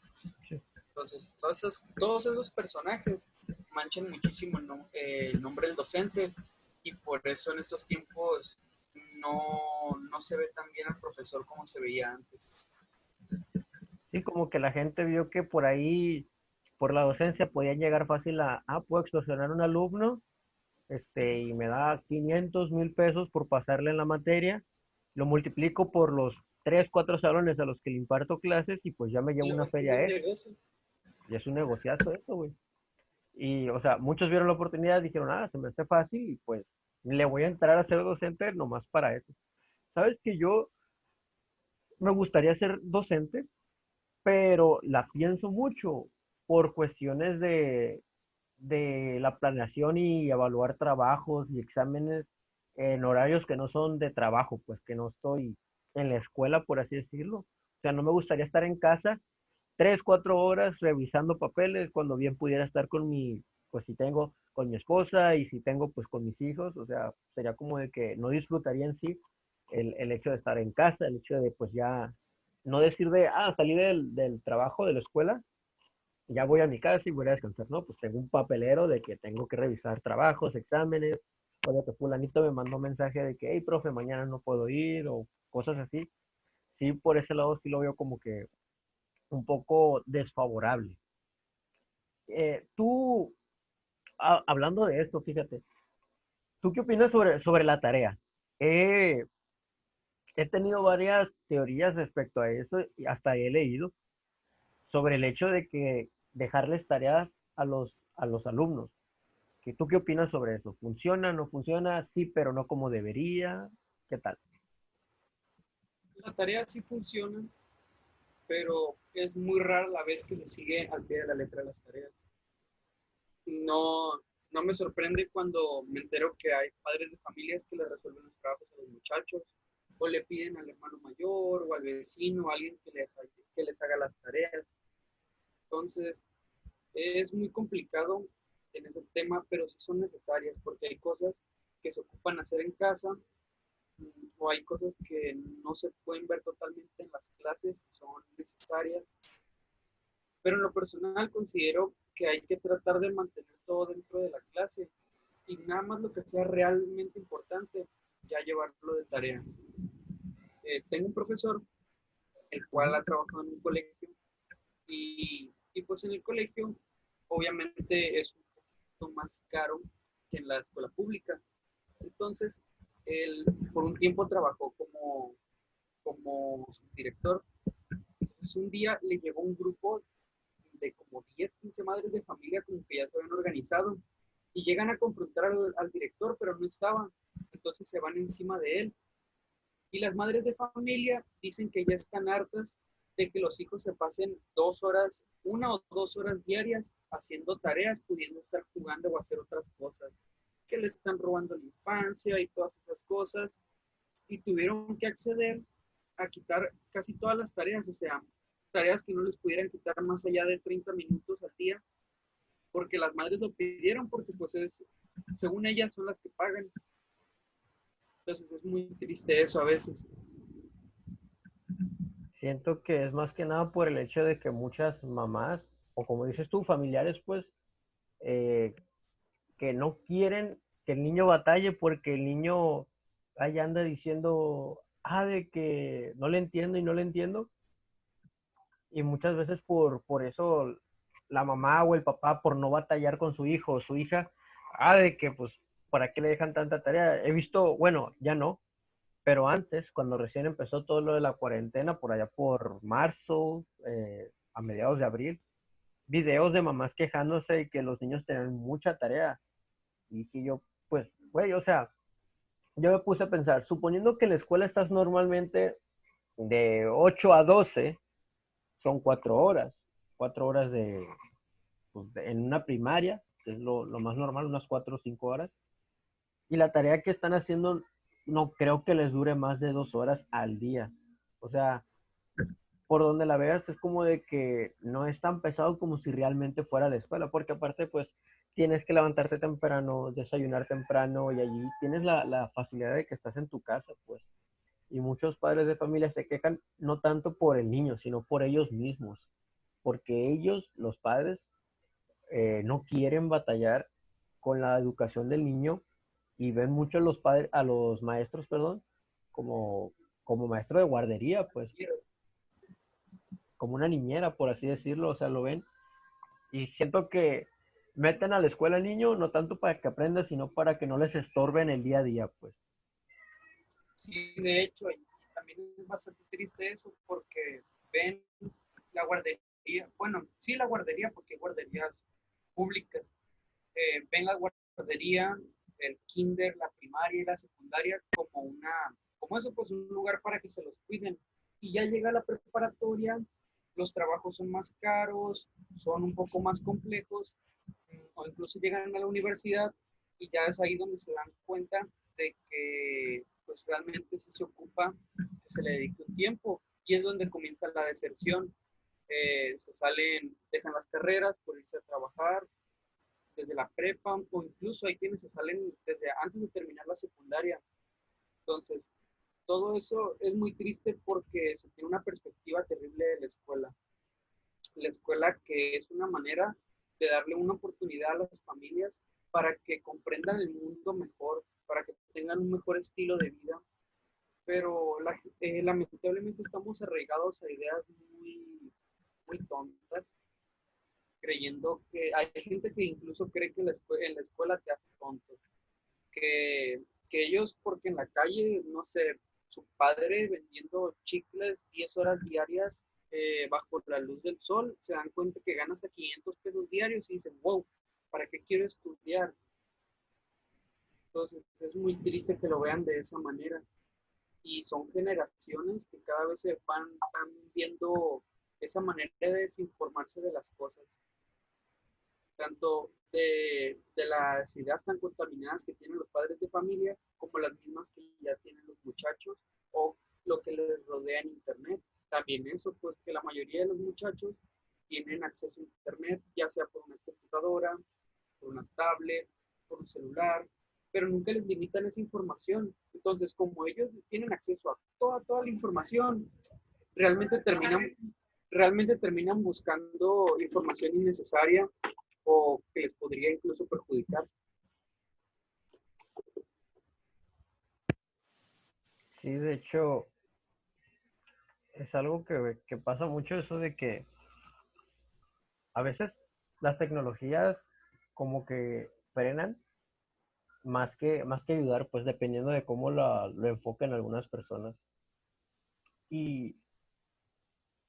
Sí. Entonces, todos esos personajes manchan muchísimo el nombre del docente, y por eso en estos tiempos no se ve tan bien al profesor como se veía antes. Sí, como que la gente vio que por ahí, por la docencia, podían llegar fácil puedo extorsionar a un alumno, y me da 500,000 pesos por pasarle en la materia, lo multiplico por los 3 4 salones a los que le imparto clases y pues ya me Y llevo lo una ven como feria un extra. negocio. Y es un negociazo esto, güey. Y, o sea, muchos vieron la oportunidad, dijeron, se me hace fácil y pues le voy a entrar a ser docente nomás para eso. Sabes que yo me gustaría ser docente, pero la pienso mucho por cuestiones de la planeación y evaluar trabajos y exámenes en horarios que no son de trabajo, pues que no estoy en la escuela, por así decirlo. O sea, no me gustaría estar en casa 3, 4 horas revisando papeles cuando bien pudiera estar pues si tengo con mi esposa y si tengo pues con mis hijos, o sea, sería como de que no disfrutaría en sí el hecho de estar en casa, el hecho de pues ya no decir salí del trabajo, de la escuela, ya voy a mi casa y voy a descansar, ¿no? Pues tengo un papelero de que tengo que revisar trabajos, exámenes, o de que fulanito me mandó un mensaje de que, hey, profe, mañana no puedo ir, o cosas así. Sí, por ese lado sí lo veo como que un poco desfavorable. Tú, hablando de esto, fíjate, ¿tú qué opinas sobre la tarea? He, he tenido varias teorías respecto a eso y hasta he leído sobre el hecho de que dejarles tareas a los alumnos. ¿Tú qué opinas sobre eso? ¿Funciona, no funciona? Sí, pero no como debería. ¿Qué tal? La tarea sí funciona, pero es muy rara la vez que se sigue al pie de la letra de las tareas. No, no me sorprende cuando me entero que hay padres de familias que le resuelven los trabajos a los muchachos, o le piden al hermano mayor o al vecino, a alguien que les haga las tareas. Entonces, es muy complicado en ese tema, pero sí son necesarias porque hay cosas que se ocupan hacer en casa, o hay cosas que no se pueden ver totalmente en las clases, son necesarias. Pero en lo personal considero que hay que tratar de mantener todo dentro de la clase, y nada más lo que sea realmente importante, ya llevarlo de tarea. Tengo un profesor, el cual Ujú. ha trabajado en un colegio, y pues en el colegio obviamente es un poquito más caro que en la escuela pública. Entonces, él por un tiempo trabajó como subdirector. Entonces, un día le llegó un grupo de como 10 15 madres de familia, como que ya se habían organizado, y llegan a confrontar al director, pero no estaba. Entonces se van encima de él. Y las madres de familia dicen que ya están hartas de que los hijos se pasen 2 horas, 1 o 2 horas diarias haciendo tareas, pudiendo estar jugando o hacer otras cosas, que le están robando la infancia y todas esas cosas. Y tuvieron que acceder a quitar casi todas las tareas, o sea, tareas que no les pudieran quitar más allá de 30 minutos al día, porque las madres lo pidieron, porque pues según ellas son las que pagan. Entonces es muy triste eso a veces. Siento que es más que nada por el hecho de que muchas mamás, o como dices tú, familiares, pues, eh, que no quieren que el niño batalle porque el niño ahí anda diciendo, de que no le entiendo y no le entiendo. Y muchas veces por eso la mamá o el papá, por no batallar con su hijo o su hija, de que pues, ¿para qué le dejan tanta tarea? He visto, bueno, ya no, pero antes, cuando recién empezó todo lo de la cuarentena, por allá por marzo, a mediados de abril, videos de mamás quejándose de que los niños tenían mucha tarea. Y dije yo, pues, güey, o sea, yo me puse a pensar, suponiendo que en la escuela estás normalmente de 8 a 12, son 4 horas, 4 horas en una primaria, que es lo más normal, unas 4 o 5 horas, y la tarea que están haciendo no creo que les dure más de 2 horas al día. O sea, por donde la veas es como de que no es tan pesado como si realmente fuera la escuela, porque aparte pues tienes que levantarte temprano, desayunar temprano y allí tienes la facilidad de que estás en tu casa, pues. y muchos padres de familia se quejan no tanto por el niño, sino por ellos mismos, porque ellos, los padres, no quieren batallar con la educación del niño y ven mucho a los padres, a los maestros, perdón, como, como maestro de guardería, pues, como una niñera, por así decirlo, o sea, lo ven. Y siento que meten a la escuela al niño no tanto para que aprenda, sino para que no les estorbe en el día a día, pues. Sí, de hecho, y también es bastante triste eso porque ven la guardería, bueno, sí la guardería porque hay guarderías públicas, ven la guardería, el kinder, la primaria y la secundaria como como eso, pues un lugar para que se los cuiden. Y ya llega la preparatoria, los trabajos son más caros, son un poco más complejos, o incluso llegan a la universidad y ya es ahí donde se dan cuenta de que pues realmente sí se ocupa, que se le dedique un tiempo y es donde comienza la deserción. Se salen, dejan las carreras por irse a trabajar desde la prepa o incluso hay quienes se salen desde antes de terminar la secundaria. Entonces, todo eso es muy triste porque se tiene una perspectiva terrible de la escuela. La escuela que es una manera de darle una oportunidad a las familias para que comprendan el mundo mejor, para que tengan un mejor estilo de vida, pero lamentablemente estamos arraigados a ideas muy tontas, creyendo que hay gente que incluso cree que en la escuela te hace tonto, que ellos, porque en la calle, no sé, su padre vendiendo chicles 10 horas diarias bajo la luz del sol, se dan cuenta que ganas hasta 500 pesos diarios y dicen, wow, ¿para qué quiero estudiar? Entonces es muy triste que lo vean de esa manera. Y son generaciones que cada vez van viendo esa manera de desinformarse de las cosas, tanto de las ideas tan contaminadas que tienen los padres de familia, como las mismas que ya tienen los muchachos, o lo que les rodea en Internet. También eso, pues que la mayoría de los muchachos tienen acceso a Internet, ya sea por una computadora, por una tablet, por un celular, pero nunca les limitan esa información. Entonces, como ellos tienen acceso a toda la información, realmente realmente terminan buscando información innecesaria o que les podría incluso perjudicar. Sí, de hecho, es algo que pasa mucho eso de que a veces las tecnologías como que frenan más que ayudar, pues dependiendo de cómo lo enfoquen algunas personas. Y,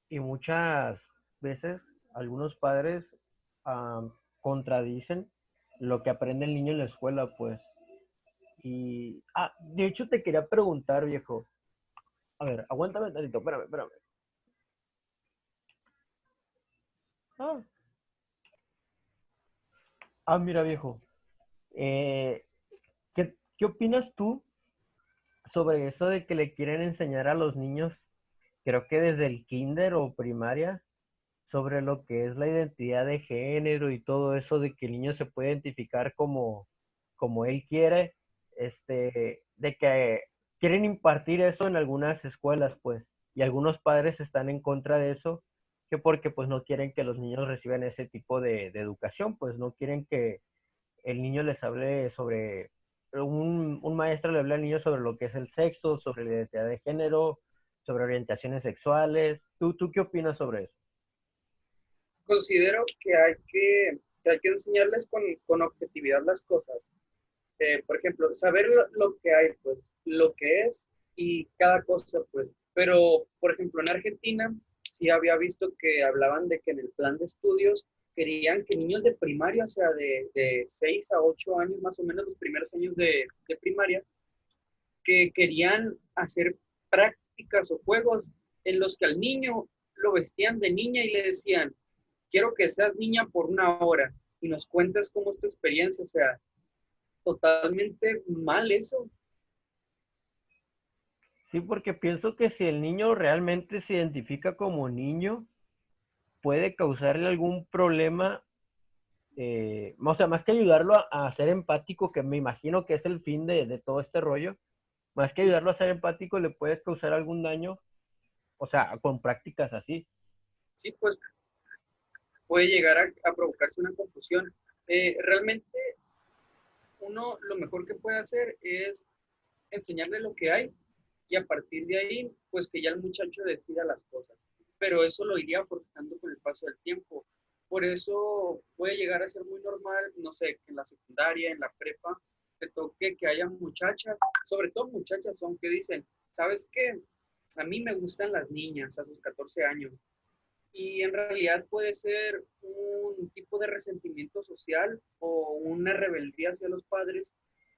y muchas veces algunos padres ah, contradicen lo que aprende el niño en la escuela, pues. De hecho te quería preguntar, viejo. A ver, aguántame tantito, espérame. Ah, mira, viejo. Eh, ¿qué opinas tú sobre eso de que le quieren enseñar a los niños, creo que desde el kinder o primaria, sobre lo que es la identidad de género y todo eso de que el niño se puede identificar como él quiere, de que quieren impartir eso en algunas escuelas, pues, y algunos padres están en contra de eso, que porque pues no quieren que los niños reciban ese tipo de educación, pues no quieren que el niño les hable sobre, un maestro le habla al niño sobre lo que es el sexo, sobre la identidad de género, sobre orientaciones sexuales. ¿Tú qué opinas sobre eso? Considero que hay que enseñarles con objetividad las cosas. Por ejemplo, saber lo que hay, pues, lo que es y cada cosa, pues. Pero, por ejemplo, en Argentina sí había visto que hablaban de que en el plan de estudios querían que niños de primaria, o sea, de 6 a 8 años, más o menos los primeros años de primaria, que querían hacer prácticas o juegos en los que al niño lo vestían de niña y le decían, quiero que seas niña por una hora y nos cuentes cómo es tu experiencia, o sea, totalmente mal eso. Sí, porque pienso que si el niño realmente se identifica como niño, puede causarle algún problema, o sea, más que ayudarlo a ser empático, que me imagino que es el fin de todo este rollo, más que ayudarlo a ser empático, le puedes causar algún daño, o sea, con prácticas así. Sí, pues puede llegar a provocarse una confusión. Realmente uno lo mejor que puede hacer es enseñarle lo que hay y a partir de ahí, pues que ya el muchacho decida las cosas. Pero eso lo iría forjando con el paso del tiempo. Por eso puede llegar a ser muy normal, no sé, que en la secundaria, en la prepa, te toque que haya muchachas, sobre todo muchachas son que dicen, ¿sabes qué? A mí me gustan las niñas a sus 14 años. Y en realidad puede ser un tipo de resentimiento social o una rebeldía hacia los padres.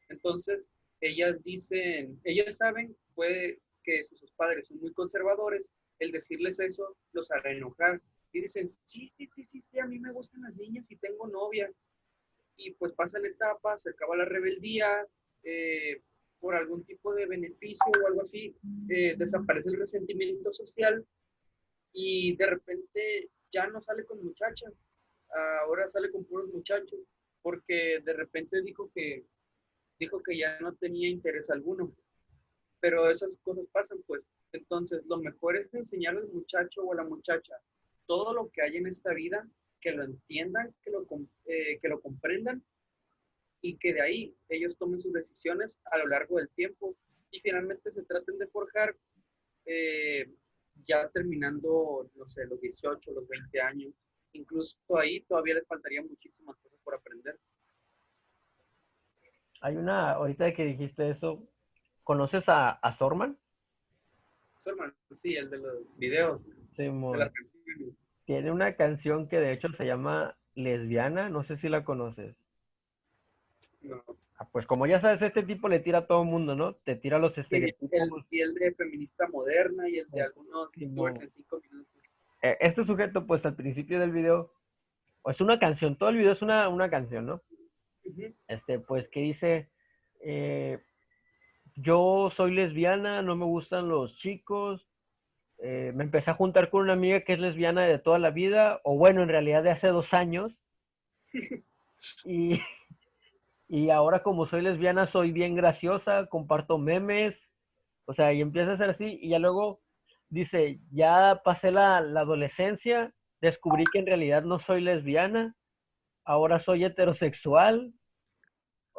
Entonces, ellas dicen, ellas saben puede que si sus padres son muy conservadores, el decirles eso los hará enojar. Y dicen, sí, sí, sí, sí, sí, a mí me gustan las niñas y tengo novia. Y pues pasa la etapa, se acaba la rebeldía, por algún tipo de beneficio o algo así, desaparece el resentimiento social y de repente ya no sale con muchachas, ahora sale con puros muchachos, porque de repente dijo que ya no tenía interés alguno, pero esas cosas pasan, pues. Entonces, lo mejor es enseñar al muchacho o a la muchacha todo lo que hay en esta vida, que lo entiendan, que lo comprendan y que de ahí ellos tomen sus decisiones a lo largo del tiempo y finalmente se traten de forjar eh, ya terminando, no sé, los 18, los 20 años. Incluso ahí todavía les faltarían muchísimas cosas por aprender. Hay una, ahorita que dijiste eso, ¿conoces a Sorman? Eso, hermano, sí, el de los videos, de las Simón. canciones. Tiene una canción que de hecho se llama Lesbiana, no sé si la conoces. No. Ah, pues como ya sabes, este tipo le tira a todo el mundo, ¿no? Te tira los estereotipos. Y el de feminista moderna y el de eh, algunos youtubers Simón. en 5 minutos. Este sujeto, pues al principio del video, es una canción, todo el video es una canción, ¿no? Uh -huh. Pues que dice, eh, yo soy lesbiana, no me gustan los chicos, me empecé a juntar con una amiga que es lesbiana de toda la vida, o bueno, en realidad de hace 2 años, y, y ahora como soy lesbiana soy bien graciosa, comparto memes, o sea, y empieza a ser así, y ya luego dice, ya pasé la adolescencia, descubrí que en realidad no soy lesbiana, ahora soy heterosexual.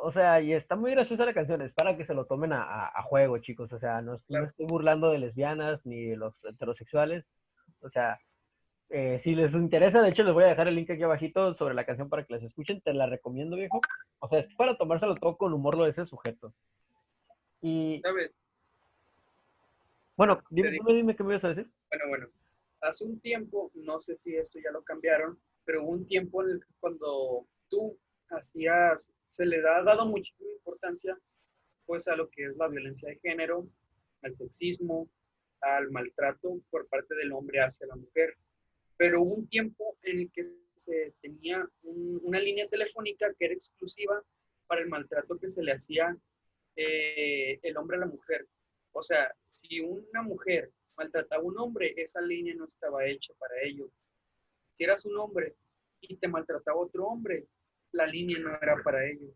O sea, y está muy graciosa la canción, es para que se lo tomen a juego, chicos. O sea, no Claro. estoy burlando de lesbianas ni de los heterosexuales. O sea, si les interesa, de hecho les voy a dejar el link aquí abajito sobre la canción para que las escuchen. Te la recomiendo, viejo. O sea, es para tomárselo todo con humor lo de ese sujeto. Y ¿Sabes? bueno, Te dime, digo, dime qué me ibas a decir. bueno, hace un tiempo, no sé si esto ya lo cambiaron, pero hubo un tiempo en el que cuando tú hacías, se le ha dado muchísima importancia pues a lo que es la violencia de género, al sexismo, al maltrato por parte del hombre hacia la mujer. Pero hubo un tiempo en el que se tenía una línea telefónica que era exclusiva para el maltrato que se le hacía el hombre a la mujer. O sea, si una mujer maltrataba a un hombre, esa línea no estaba hecha para ello. Si eras un hombre y te maltrataba otro hombre, la línea no era para ello.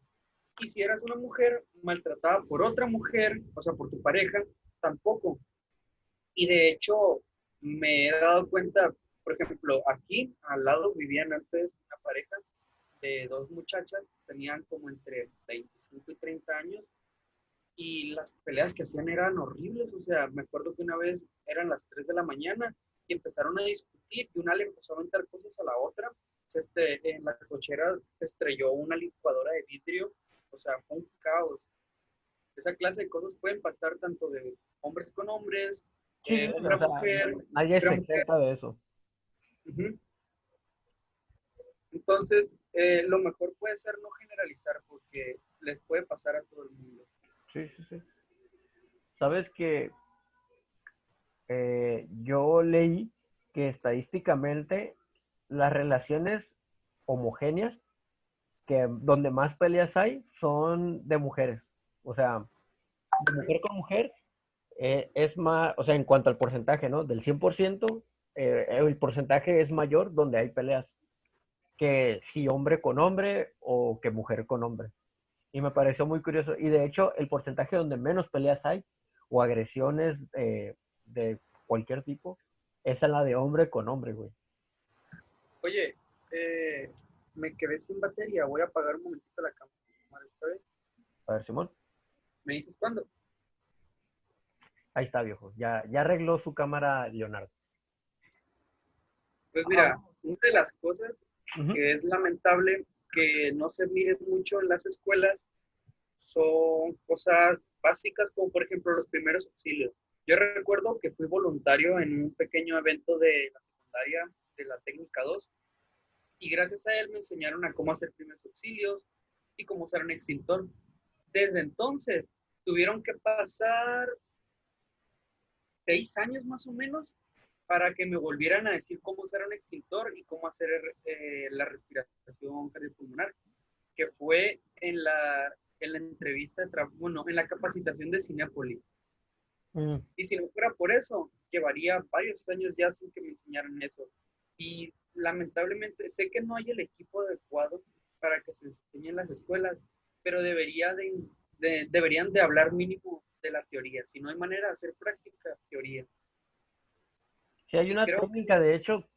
Y si eras una mujer maltratada por otra mujer, o sea, por tu pareja, tampoco. Y de hecho, me he dado cuenta, por ejemplo, aquí al lado vivían antes una pareja de dos muchachas, tenían como entre 25 y 30 años, y las peleas que hacían eran horribles. O sea, me acuerdo que una vez eran las 3 de la mañana y empezaron a discutir y una le empezó a aventar cosas a la otra. En la cochera se estrelló una licuadora de vidrio. O sea, fue un caos. Esa clase de cosas pueden pasar tanto de hombres con hombres, Sí, sí, sí, hombre o a sea, mujer, nadie mujer a se mujer. exenta de eso. Uh -huh. Entonces, lo mejor puede ser no generalizar porque les puede pasar a todo el mundo. Sí, sí, sí. Sabes que yo leí que estadísticamente las relaciones homogéneas, que donde más peleas hay, son de mujeres. O sea, de Uh -huh. mujer con mujer es más, o sea, en cuanto al porcentaje, ¿no? Del 100%, el porcentaje es mayor donde hay peleas que si hombre con hombre o que mujer con hombre. Y me pareció muy curioso. Y de hecho, el porcentaje donde menos peleas hay o agresiones de cualquier tipo es en la de hombre con hombre, güey. Oye, me quedé sin batería. Voy a apagar un momentito la cámara. ¿Está bien? A ver, Simón. ¿Me dices cuándo? Ahí está, viejo. Ya arregló su cámara Leonardo. Pues Ah, mira, una de las cosas ujú. que es lamentable que no se miren mucho en las escuelas son cosas básicas como por ejemplo los primeros auxilios. Yo recuerdo que fui voluntario en un pequeño evento de la secundaria de la técnica 2 y gracias a él me enseñaron a cómo hacer primeros auxilios y cómo usar un extintor. Desde entonces tuvieron que pasar 6 años más o menos para que me volvieran a decir cómo usar un extintor y cómo hacer la respiración cardiopulmonar, que fue en la entrevista, bueno, en la capacitación de Cinépolis. Mm. Y si no fuera por eso, llevaría varios años ya sin que me enseñaran eso. Y lamentablemente sé que no hay el equipo adecuado para que se enseñe en las escuelas, pero deberían de hablar mínimo de la teoría. Si no hay manera de hacer práctica, teoría. Sí, hay Y una creo técnica, de hecho,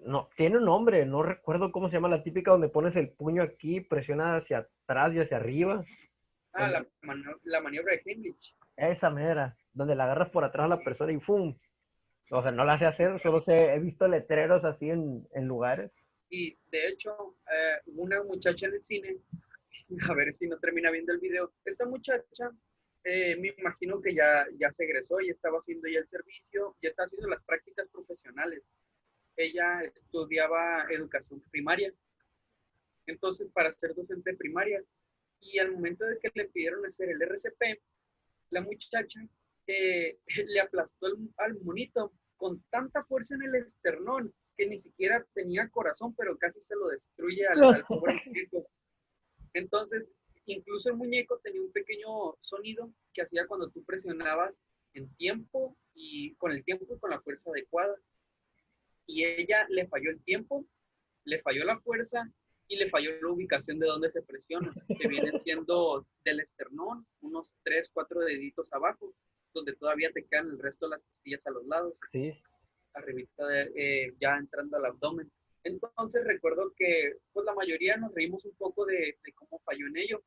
no, tiene un nombre, no recuerdo cómo se llama la típica donde pones el puño aquí, presionas hacia atrás y hacia arriba. Donde, la maniobra de Heimlich. esa mera, donde la agarras por atrás a la persona y ¡fum! O sea, no la sé hacer, solo he visto letreros así en lugares. Y de hecho, una muchacha en el cine, a ver si no termina viendo el video, esta muchacha, me imagino que ya se egresó y estaba haciendo ya el servicio, ya está haciendo las prácticas profesionales. Ella estudiaba educación primaria, entonces para ser docente primaria, y al momento de que le pidieron hacer el RCP, la muchacha le aplastó al monito con tanta fuerza en el esternón que ni siquiera tenía corazón, pero casi se lo destruye al pobre muñeco. Entonces, incluso el muñeco tenía un pequeño sonido que hacía cuando tú presionabas en tiempo y con el tiempo y con la fuerza adecuada. Y ella le falló el tiempo, le falló la fuerza y le falló la ubicación de donde se presiona, que viene siendo del esternón, unos 3 4 deditos abajo, donde todavía te quedan el resto de las costillas a los lados, Sí, arribita ya entrando al abdomen. Entonces recuerdo que pues la mayoría nos reímos un poco de cómo falló en ello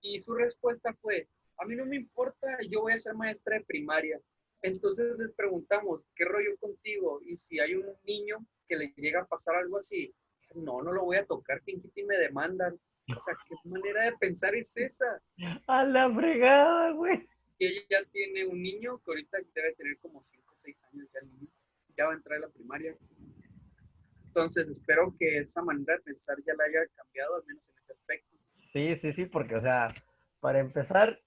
y su respuesta fue, a mí no me importa, yo voy a ser maestra de primaria. Entonces les preguntamos, ¿qué rollo contigo? Y si hay un niño que le llega a pasar algo así, no, no lo voy a tocar, que me demandan. O sea, ¿qué manera de pensar es esa? a la fregada, güey. Y ella ya tiene un niño que ahorita debe tener como 5 o 6 años ya el niño, ya va a entrar a la primaria. Entonces espero que esa manera de pensar ya la haya cambiado, al menos en ese aspecto. Sí, sí, sí, porque, o sea, para empezar,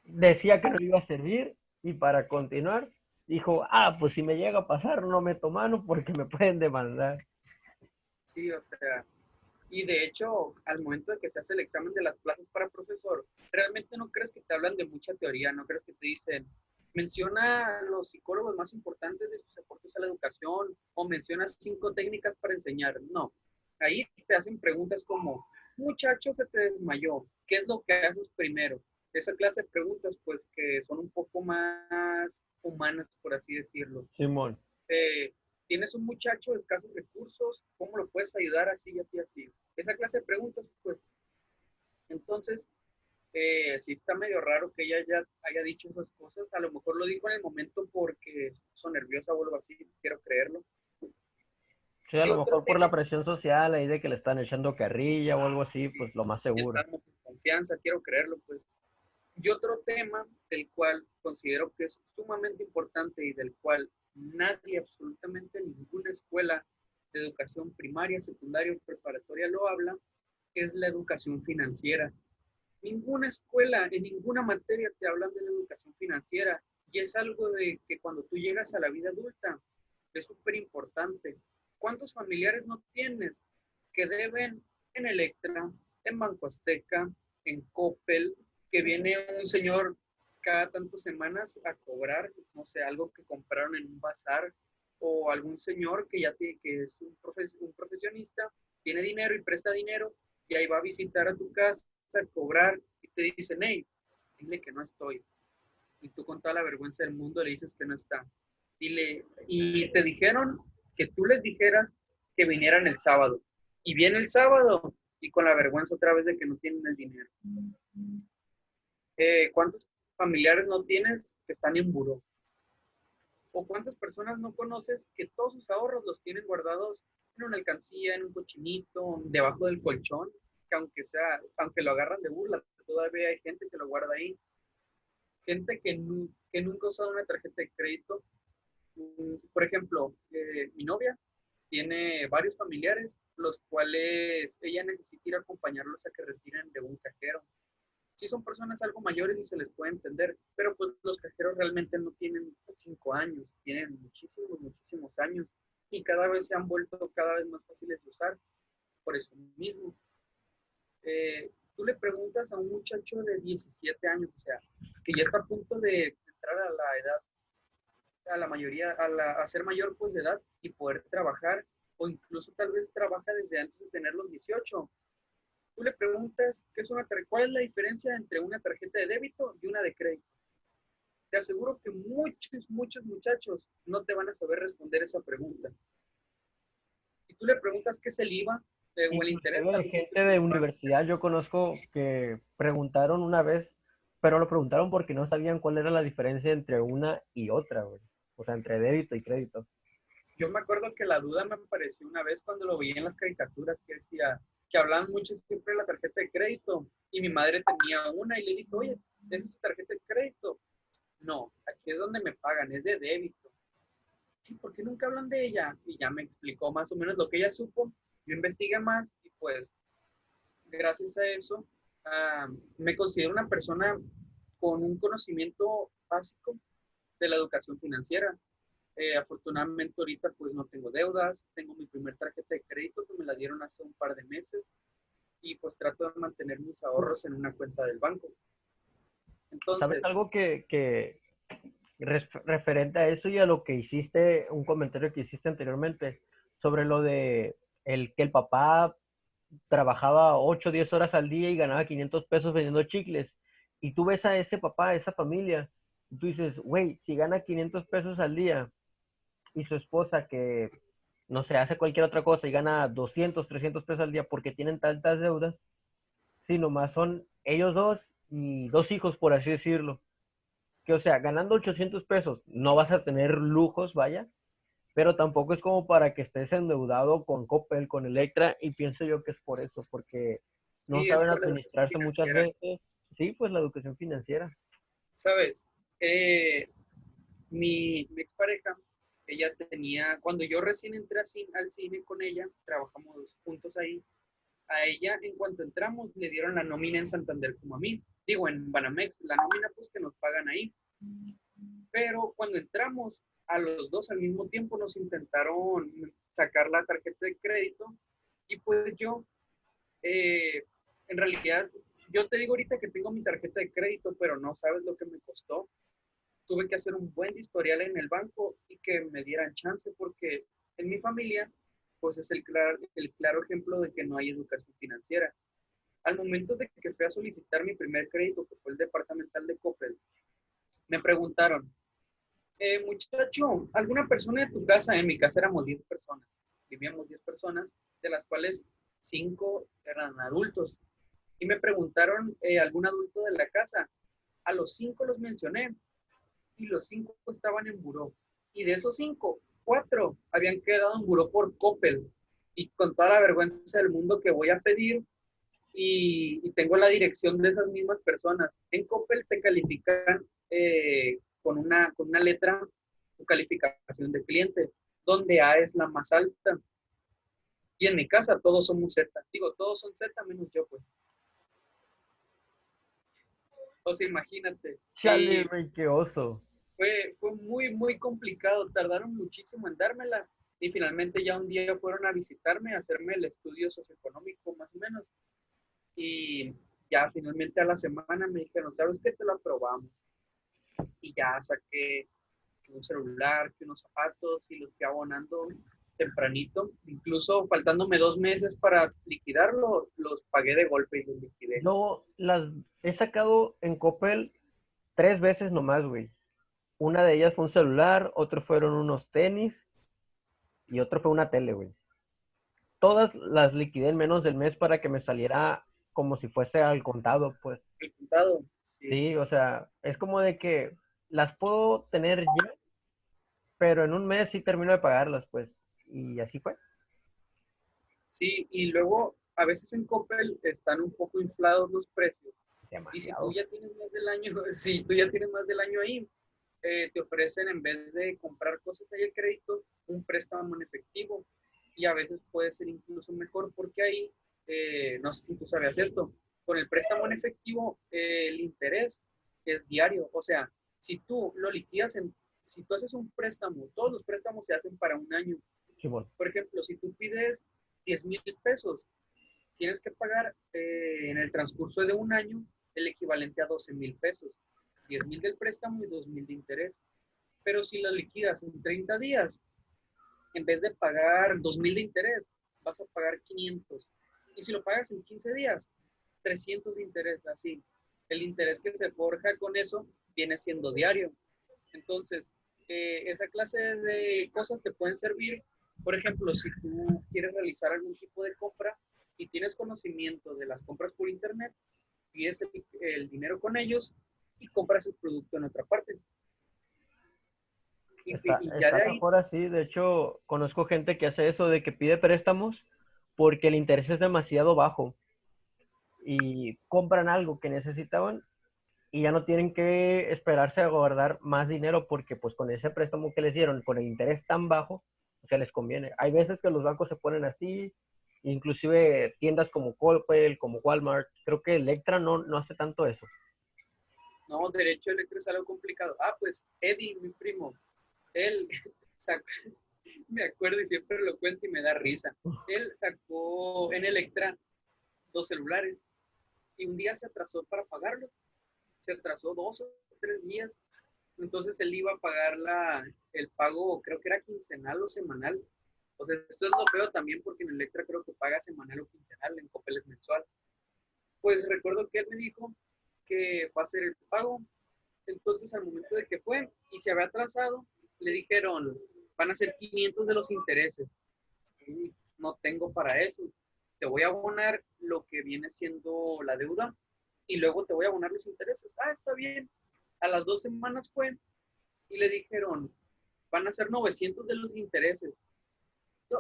decía que no iba a servir y para continuar, dijo, pues si me llega a pasar, no meto mano porque me pueden demandar. Sí, o sea, y de hecho, al momento de que se hace el examen de las plazas para profesor, realmente no crees que te hablan de mucha teoría, no crees que te dicen, menciona a los psicólogos más importantes de sus aportes a la educación o menciona 5 técnicas para enseñar. No, ahí te hacen preguntas como, muchacho se te desmayó, ¿qué es lo que haces primero? Esa clase de preguntas, pues que son un poco más humanas, por así decirlo. Simón. eh, Tienes un muchacho de escasos recursos, ¿cómo lo puedes ayudar así, así, así? Esa clase de preguntas, pues, entonces, sí está medio raro que ella ya haya dicho esas cosas. A lo mejor lo dijo en el momento porque se puso nerviosa o algo así, quiero creerlo. Sí, a Y lo otro mejor por la tema, presión social ahí de que le están echando carrilla o algo así, y, pues lo más y seguro. estamos en confianza, quiero creerlo, pues. Y otro tema del cual considero que es sumamente importante y del cual nadie, absolutamente ninguna escuela de educación primaria, secundaria o preparatoria lo habla, es la educación financiera. Ninguna escuela, en ninguna materia te hablan de la educación financiera y es algo de que cuando tú llegas a la vida adulta es súper importante. ¿Cuántos familiares no tienes que deben en Electra, en Banco Azteca, en Coppel, que viene un señor cada tantas semanas a cobrar, no sé, algo que compraron en un bazar, o algún señor que ya tiene, que es un profesionista, tiene dinero y presta dinero, y ahí va a visitar a tu casa a cobrar y te dicen, hey, dile que no estoy. Y tú con toda la vergüenza del mundo le dices que no está. Dile, y te dijeron que tú les dijeras que vinieran el sábado. Y viene el sábado y con la vergüenza otra vez de que no tienen el dinero. ¿Cuántos familiares no tienes que están en buró? ¿O cuántas personas no conoces que todos sus ahorros los tienen guardados en una alcancía, en un cochinito, debajo del colchón? Que aunque lo agarran de burla, todavía hay gente que lo guarda ahí. Gente que nunca ha usado una tarjeta de crédito. Por ejemplo, mi novia tiene varios familiares, los cuales ella necesita ir a acompañarlos a que retiren de un cajero. Sí son personas algo mayores y se les puede entender, pero pues los cajeros realmente no tienen 5 años, tienen muchísimos, muchísimos años y cada vez se han vuelto cada vez más fáciles de usar. Por eso mismo, tú le preguntas a un muchacho de 17 años, o sea, que ya está a punto de entrar a la edad, a la mayoría, a ser mayor pues de edad y poder trabajar, o incluso tal vez trabaja desde antes de tener los 18. Tú le preguntas qué es cuál es la diferencia entre una tarjeta de débito y una de crédito. Te aseguro que muchos, muchos muchachos no te van a saber responder esa pregunta. Si tú le preguntas qué es el IVA o el interés, Inclusive tal de vez gente de universidad yo conozco que preguntaron una vez, pero lo preguntaron porque no sabían cuál era la diferencia entre una y otra, güey. O sea, entre débito y crédito. yo me acuerdo que la duda me apareció una vez cuando lo veía en las caricaturas que decía que hablaban mucho siempre de la tarjeta de crédito y mi madre tenía una y le dije, oye, ¿esa es tu tarjeta de crédito? No, aquí es donde me pagan, es de débito. ¿Y por qué nunca hablan de ella? Y ya me explicó más o menos lo que ella supo. Yo investigué más y pues gracias a eso me considero una persona con un conocimiento básico de la educación financiera. Afortunadamente ahorita pues no tengo deudas, tengo mi primer tarjeta de crédito que me la dieron hace un par de meses y pues trato de mantener mis ahorros en una cuenta del banco. ¿Sabes Entonces, algo que referente a eso y a lo que hiciste, un comentario que hiciste anteriormente, sobre lo de que el papá trabajaba 8 o 10 horas al día y ganaba 500 pesos vendiendo chicles? Y tú ves a ese papá, a esa familia, y tú dices, güey, si gana 500 pesos al día y su esposa que, no sé, hace cualquier otra cosa y gana 200 300 pesos al día porque tienen tantas deudas, si nomás son ellos dos y dos hijos, por así decirlo. Que, o sea, ganando 800 pesos no vas a tener lujos, vaya, pero tampoco es como para que estés endeudado con Coppel, con Electra, y pienso yo que es por eso, porque no sí, es saben por la educación administrarse muchas financiera. veces. Sí, pues la educación financiera. ¿Sabes? Mi expareja, ella tenía, cuando yo recién entré al cine con ella, trabajamos juntos ahí, a ella en cuanto entramos le dieron la nómina en Santander como a mí, digo en Banamex, la nómina pues que nos pagan ahí, pero cuando entramos a los dos al mismo tiempo nos intentaron sacar la tarjeta de crédito y pues yo, eh, en realidad, yo te digo ahorita que tengo mi tarjeta de crédito, pero no sabes lo que me costó. Tuve que hacer un buen historial en el banco y que me dieran chance porque en mi familia, pues es el claro ejemplo de que no hay educación financiera. Al momento de que fui a solicitar mi primer crédito, que fue el departamental de Coppel, me preguntaron, muchacho, ¿alguna persona de tu casa? En mi casa éramos 10 personas, vivíamos 10 personas, de las cuales 5 eran adultos. Y me preguntaron, ¿algún adulto de la casa? A los 5 los mencioné y los 5 estaban en buró. Y de esos 5, 4 habían quedado en buró por Coppel. Y con toda la vergüenza del mundo que voy a pedir y tengo la dirección de esas mismas personas. En Coppel te califican con una letra tu calificación de cliente, donde A es la más alta. Y en mi casa todos somos Z. Digo, todos son Z menos yo, pues. O sea, imagínate. Chale, Y güey, qué oso. fue muy, muy complicado. Tardaron muchísimo en dármela. Y finalmente ya un día fueron a visitarme, a hacerme el estudio socioeconómico más o menos. Y ya finalmente a la semana me dijeron, ¿sabes qué? Te lo aprobamos. Y ya saqué que un celular, que unos zapatos y los fui abonando tempranito, incluso faltándome 2 meses para liquidarlo, los pagué de golpe y los liquidé. Yo las he sacado en Coppel 3 veces nomás, güey. Una de ellas fue un celular, otro fueron unos tenis y otro fue una tele, güey. Todas las liquidé en menos del mes para que me saliera como si fuese al contado, pues. El contado, sí. Sí, o sea, es como de que las puedo tener ya, pero en un mes sí termino de pagarlas, pues. Y así fue. Sí, y luego a veces en Coppel están un poco inflados los precios. Y si tú Demasiado. ya tienes más del año, si tú ya tienes más del año ahí, te ofrecen en vez de comprar cosas ahí a crédito, un préstamo en efectivo. Y a veces puede ser incluso mejor porque ahí, no sé si tú sabías esto, con el préstamo en efectivo, el interés es diario. O sea, si tú lo liquidas si tú haces un préstamo, todos los préstamos se hacen para un año. Simón. Por ejemplo, si tú pides 10,000 pesos, tienes que pagar en el transcurso de un año el equivalente a 12,000 pesos. 10,000 del préstamo y 2,000 de interés. Pero si lo liquidas en 30 días, en vez de pagar 2,000 de interés, vas a pagar 500. Y si lo pagas en 15 días, 300 de interés, así. El interés que se forja con eso viene siendo diario. Entonces, esa clase de cosas te pueden servir. Por ejemplo, si tú quieres realizar algún tipo de compra y tienes conocimiento de las compras por internet, pides el dinero con ellos y compras el producto en otra parte. Y ya Está de ahí, mejor así. De hecho, conozco gente que hace eso de que pide préstamos porque el interés es demasiado bajo y compran algo que necesitaban y ya no tienen que esperarse a guardar más dinero porque pues con ese préstamo que les dieron, con el interés tan bajo, o sea, les conviene. Hay veces que los bancos se ponen así, inclusive tiendas como Coppel, como Walmart, creo que Electra no hace tanto eso. no, derecho eléctrico es algo complicado. Ah, pues Eddie, mi primo, él sacó, me acuerdo y siempre lo cuento y me da risa. Él sacó en Electra 2 celulares y un día se atrasó para pagarlos. Se atrasó 2 o 3 días. Entonces él iba a pagar el pago, creo que era quincenal o semanal. O sea, esto es lo feo también porque en Electra creo que paga semanal o quincenal, en Coppel es mensual. Pues recuerdo que él me dijo que va a hacer el pago. Entonces al momento de que fue y se había atrasado, le dijeron, van a ser 500 de los intereses. Y no tengo para eso. Te voy a abonar lo que viene siendo la deuda y luego te voy a abonar los intereses. Ah, está bien. A las 2 semanas fue y le dijeron, van a ser 900 de los intereses.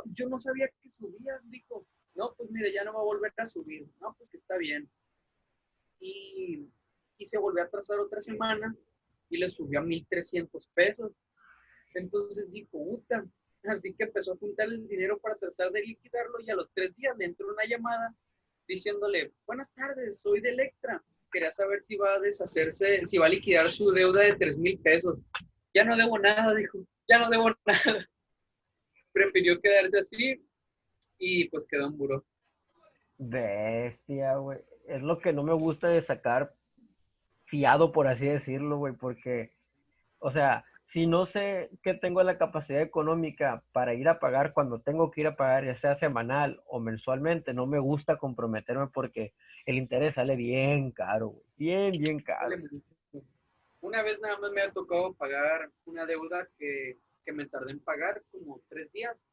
Yo no sabía que subía, dijo. No, pues mire, ya no va a volver a subir. No, pues que está bien. Y, y se volvió a atrasar otra semana y le subió a 1,300 pesos. Entonces dijo, puta. Así que empezó a juntar el dinero para tratar de liquidarlo y a los 3 días le entró una llamada diciéndole, buenas tardes, soy de Electra. Quería saber si va a deshacerse, si va a liquidar su deuda de 3,000 pesos. Ya no debo nada, dijo, ya no debo nada. Prefirió quedarse así y pues quedó en buró. Bestia, güey. Es lo que no me gusta de sacar fiado, por así decirlo, güey, porque, o sea, si no sé que tengo la capacidad económica para ir a pagar cuando tengo que ir a pagar, ya sea semanal o mensualmente, no me gusta comprometerme porque el interés sale bien caro, güey. Bien, bien caro. Una vez nada más me ha tocado pagar una deuda que me tardé en pagar como 3 días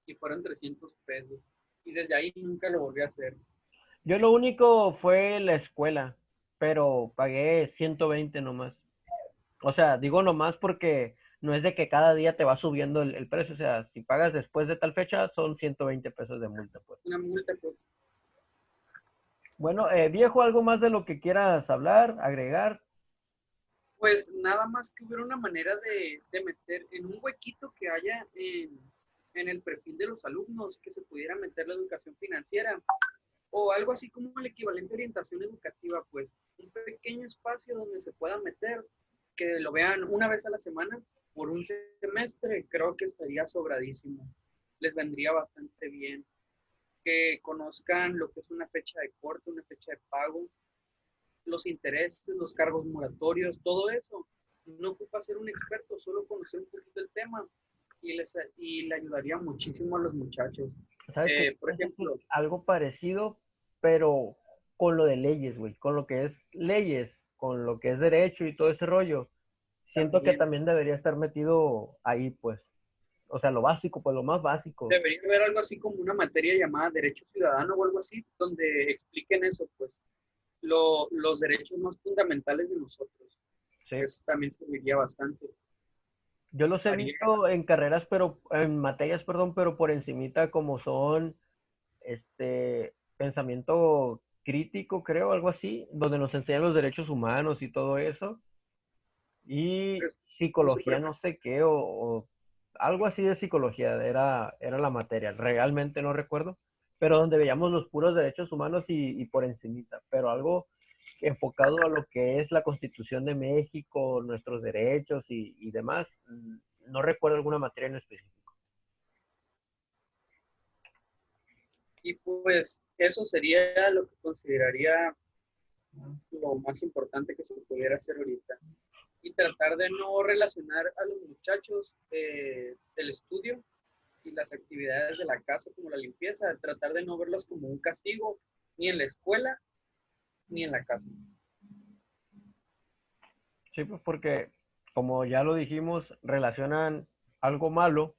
y fueron 300 pesos. Y desde ahí nunca lo volví a hacer. Yo lo único fue la escuela, pero pagué 120 nomás. O sea, digo nomás porque no es de que cada día te va subiendo el precio. O sea, si pagas después de tal fecha, son 120 pesos de multa, pues. Una multa, pues. Bueno, viejo, ¿algo más de lo que quieras hablar, agregar? Pues nada más que hubiera una manera de meter en un huequito que haya en el perfil de los alumnos que se pudiera meter la educación financiera o algo así como el equivalente a orientación educativa, pues un pequeño espacio donde se pueda meter, que lo vean una vez a la semana por un semestre, creo que estaría sobradísimo. Les vendría bastante bien que conozcan lo que es una fecha de corte, una fecha de pago, los intereses, los cargos moratorios, todo eso. No ocupa ser un experto, solo conocer un poquito el tema y le ayudaría muchísimo a los muchachos. ¿Sabes qué? Por Pienso que ejemplo, algo parecido, pero con lo de leyes, güey, con lo que es leyes, con lo que es derecho y todo ese rollo. Siento que también también debería estar metido ahí, pues. O sea, lo básico, pues lo más básico. debería haber algo así como una materia llamada Derecho Ciudadano o algo así, donde expliquen eso, pues, los derechos más fundamentales de nosotros. Sí. Eso también serviría bastante. Yo los he Haría, visto en carreras, pero en materias, perdón, pero por encimita como son pensamiento crítico, creo, algo así, donde nos enseñan los derechos humanos y todo eso. Y pues, no sé, por psicología, no sé qué, o algo así de psicología, era la materia. Realmente no recuerdo, pero donde veíamos los puros derechos humanos y por encimita, pero algo enfocado a lo que es la Constitución de México, nuestros derechos y demás, no recuerdo alguna materia en específico. y pues eso sería lo que consideraría lo más importante que se pudiera hacer ahorita. Y tratar de no relacionar a los muchachos el estudio y las actividades de la casa como la limpieza, tratar de no verlos como un castigo ni en la escuela ni en la casa. Sí, pues porque, como ya lo dijimos, relacionan algo malo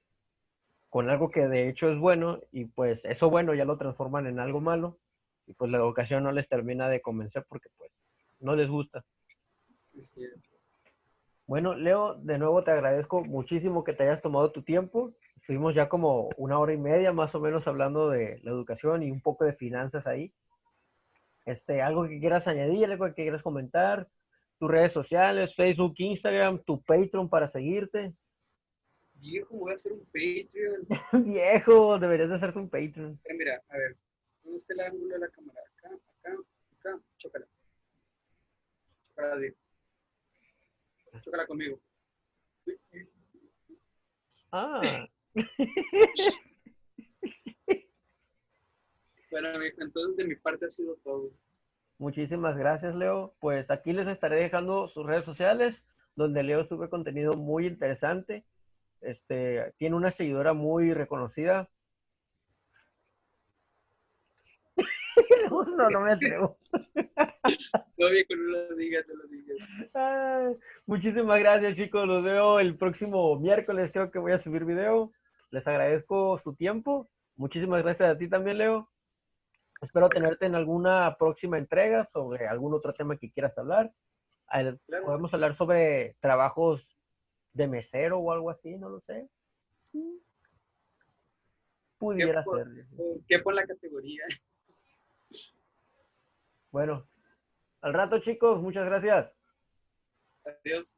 con algo que de hecho es bueno y pues eso bueno ya lo transforman en algo malo y pues la educación no les termina de convencer porque pues no les gusta. Es cierto. Bueno, Leo, de nuevo te agradezco muchísimo que te hayas tomado tu tiempo. Estuvimos ya como una hora y media más o menos hablando de la educación y un poco de finanzas ahí. Algo que quieras añadir, algo que quieras comentar, tus redes sociales, Facebook, Instagram, tu Patreon para seguirte. Viejo, voy a hacer un Patreon. Viejo, deberías de hacerte un Patreon. Mira, a ver, ¿dónde está el ángulo de la cámara? Acá, acá, acá, chócala. Chócala, viejo. Chócala conmigo. Ah, Bueno, viejo, entonces de mi parte ha sido todo. muchísimas gracias, Leo. Pues aquí les estaré dejando sus redes sociales, donde Leo sube contenido muy interesante. Tiene una seguidora muy reconocida. No me atrevo. No, viejo, no lo digas, no lo digas. Ay, muchísimas gracias, chicos. Los veo el próximo miércoles. Creo que voy a subir video. Les agradezco su tiempo. Muchísimas gracias a ti también, Leo. Espero tenerte en alguna próxima entrega sobre algún otro tema que quieras hablar. Claro, Podemos hablar sobre trabajos de mesero o algo así, no lo sé. ¿qué, Pudiera ser. qué por la categoría? Bueno, al rato, chicos. Muchas gracias. Adiós.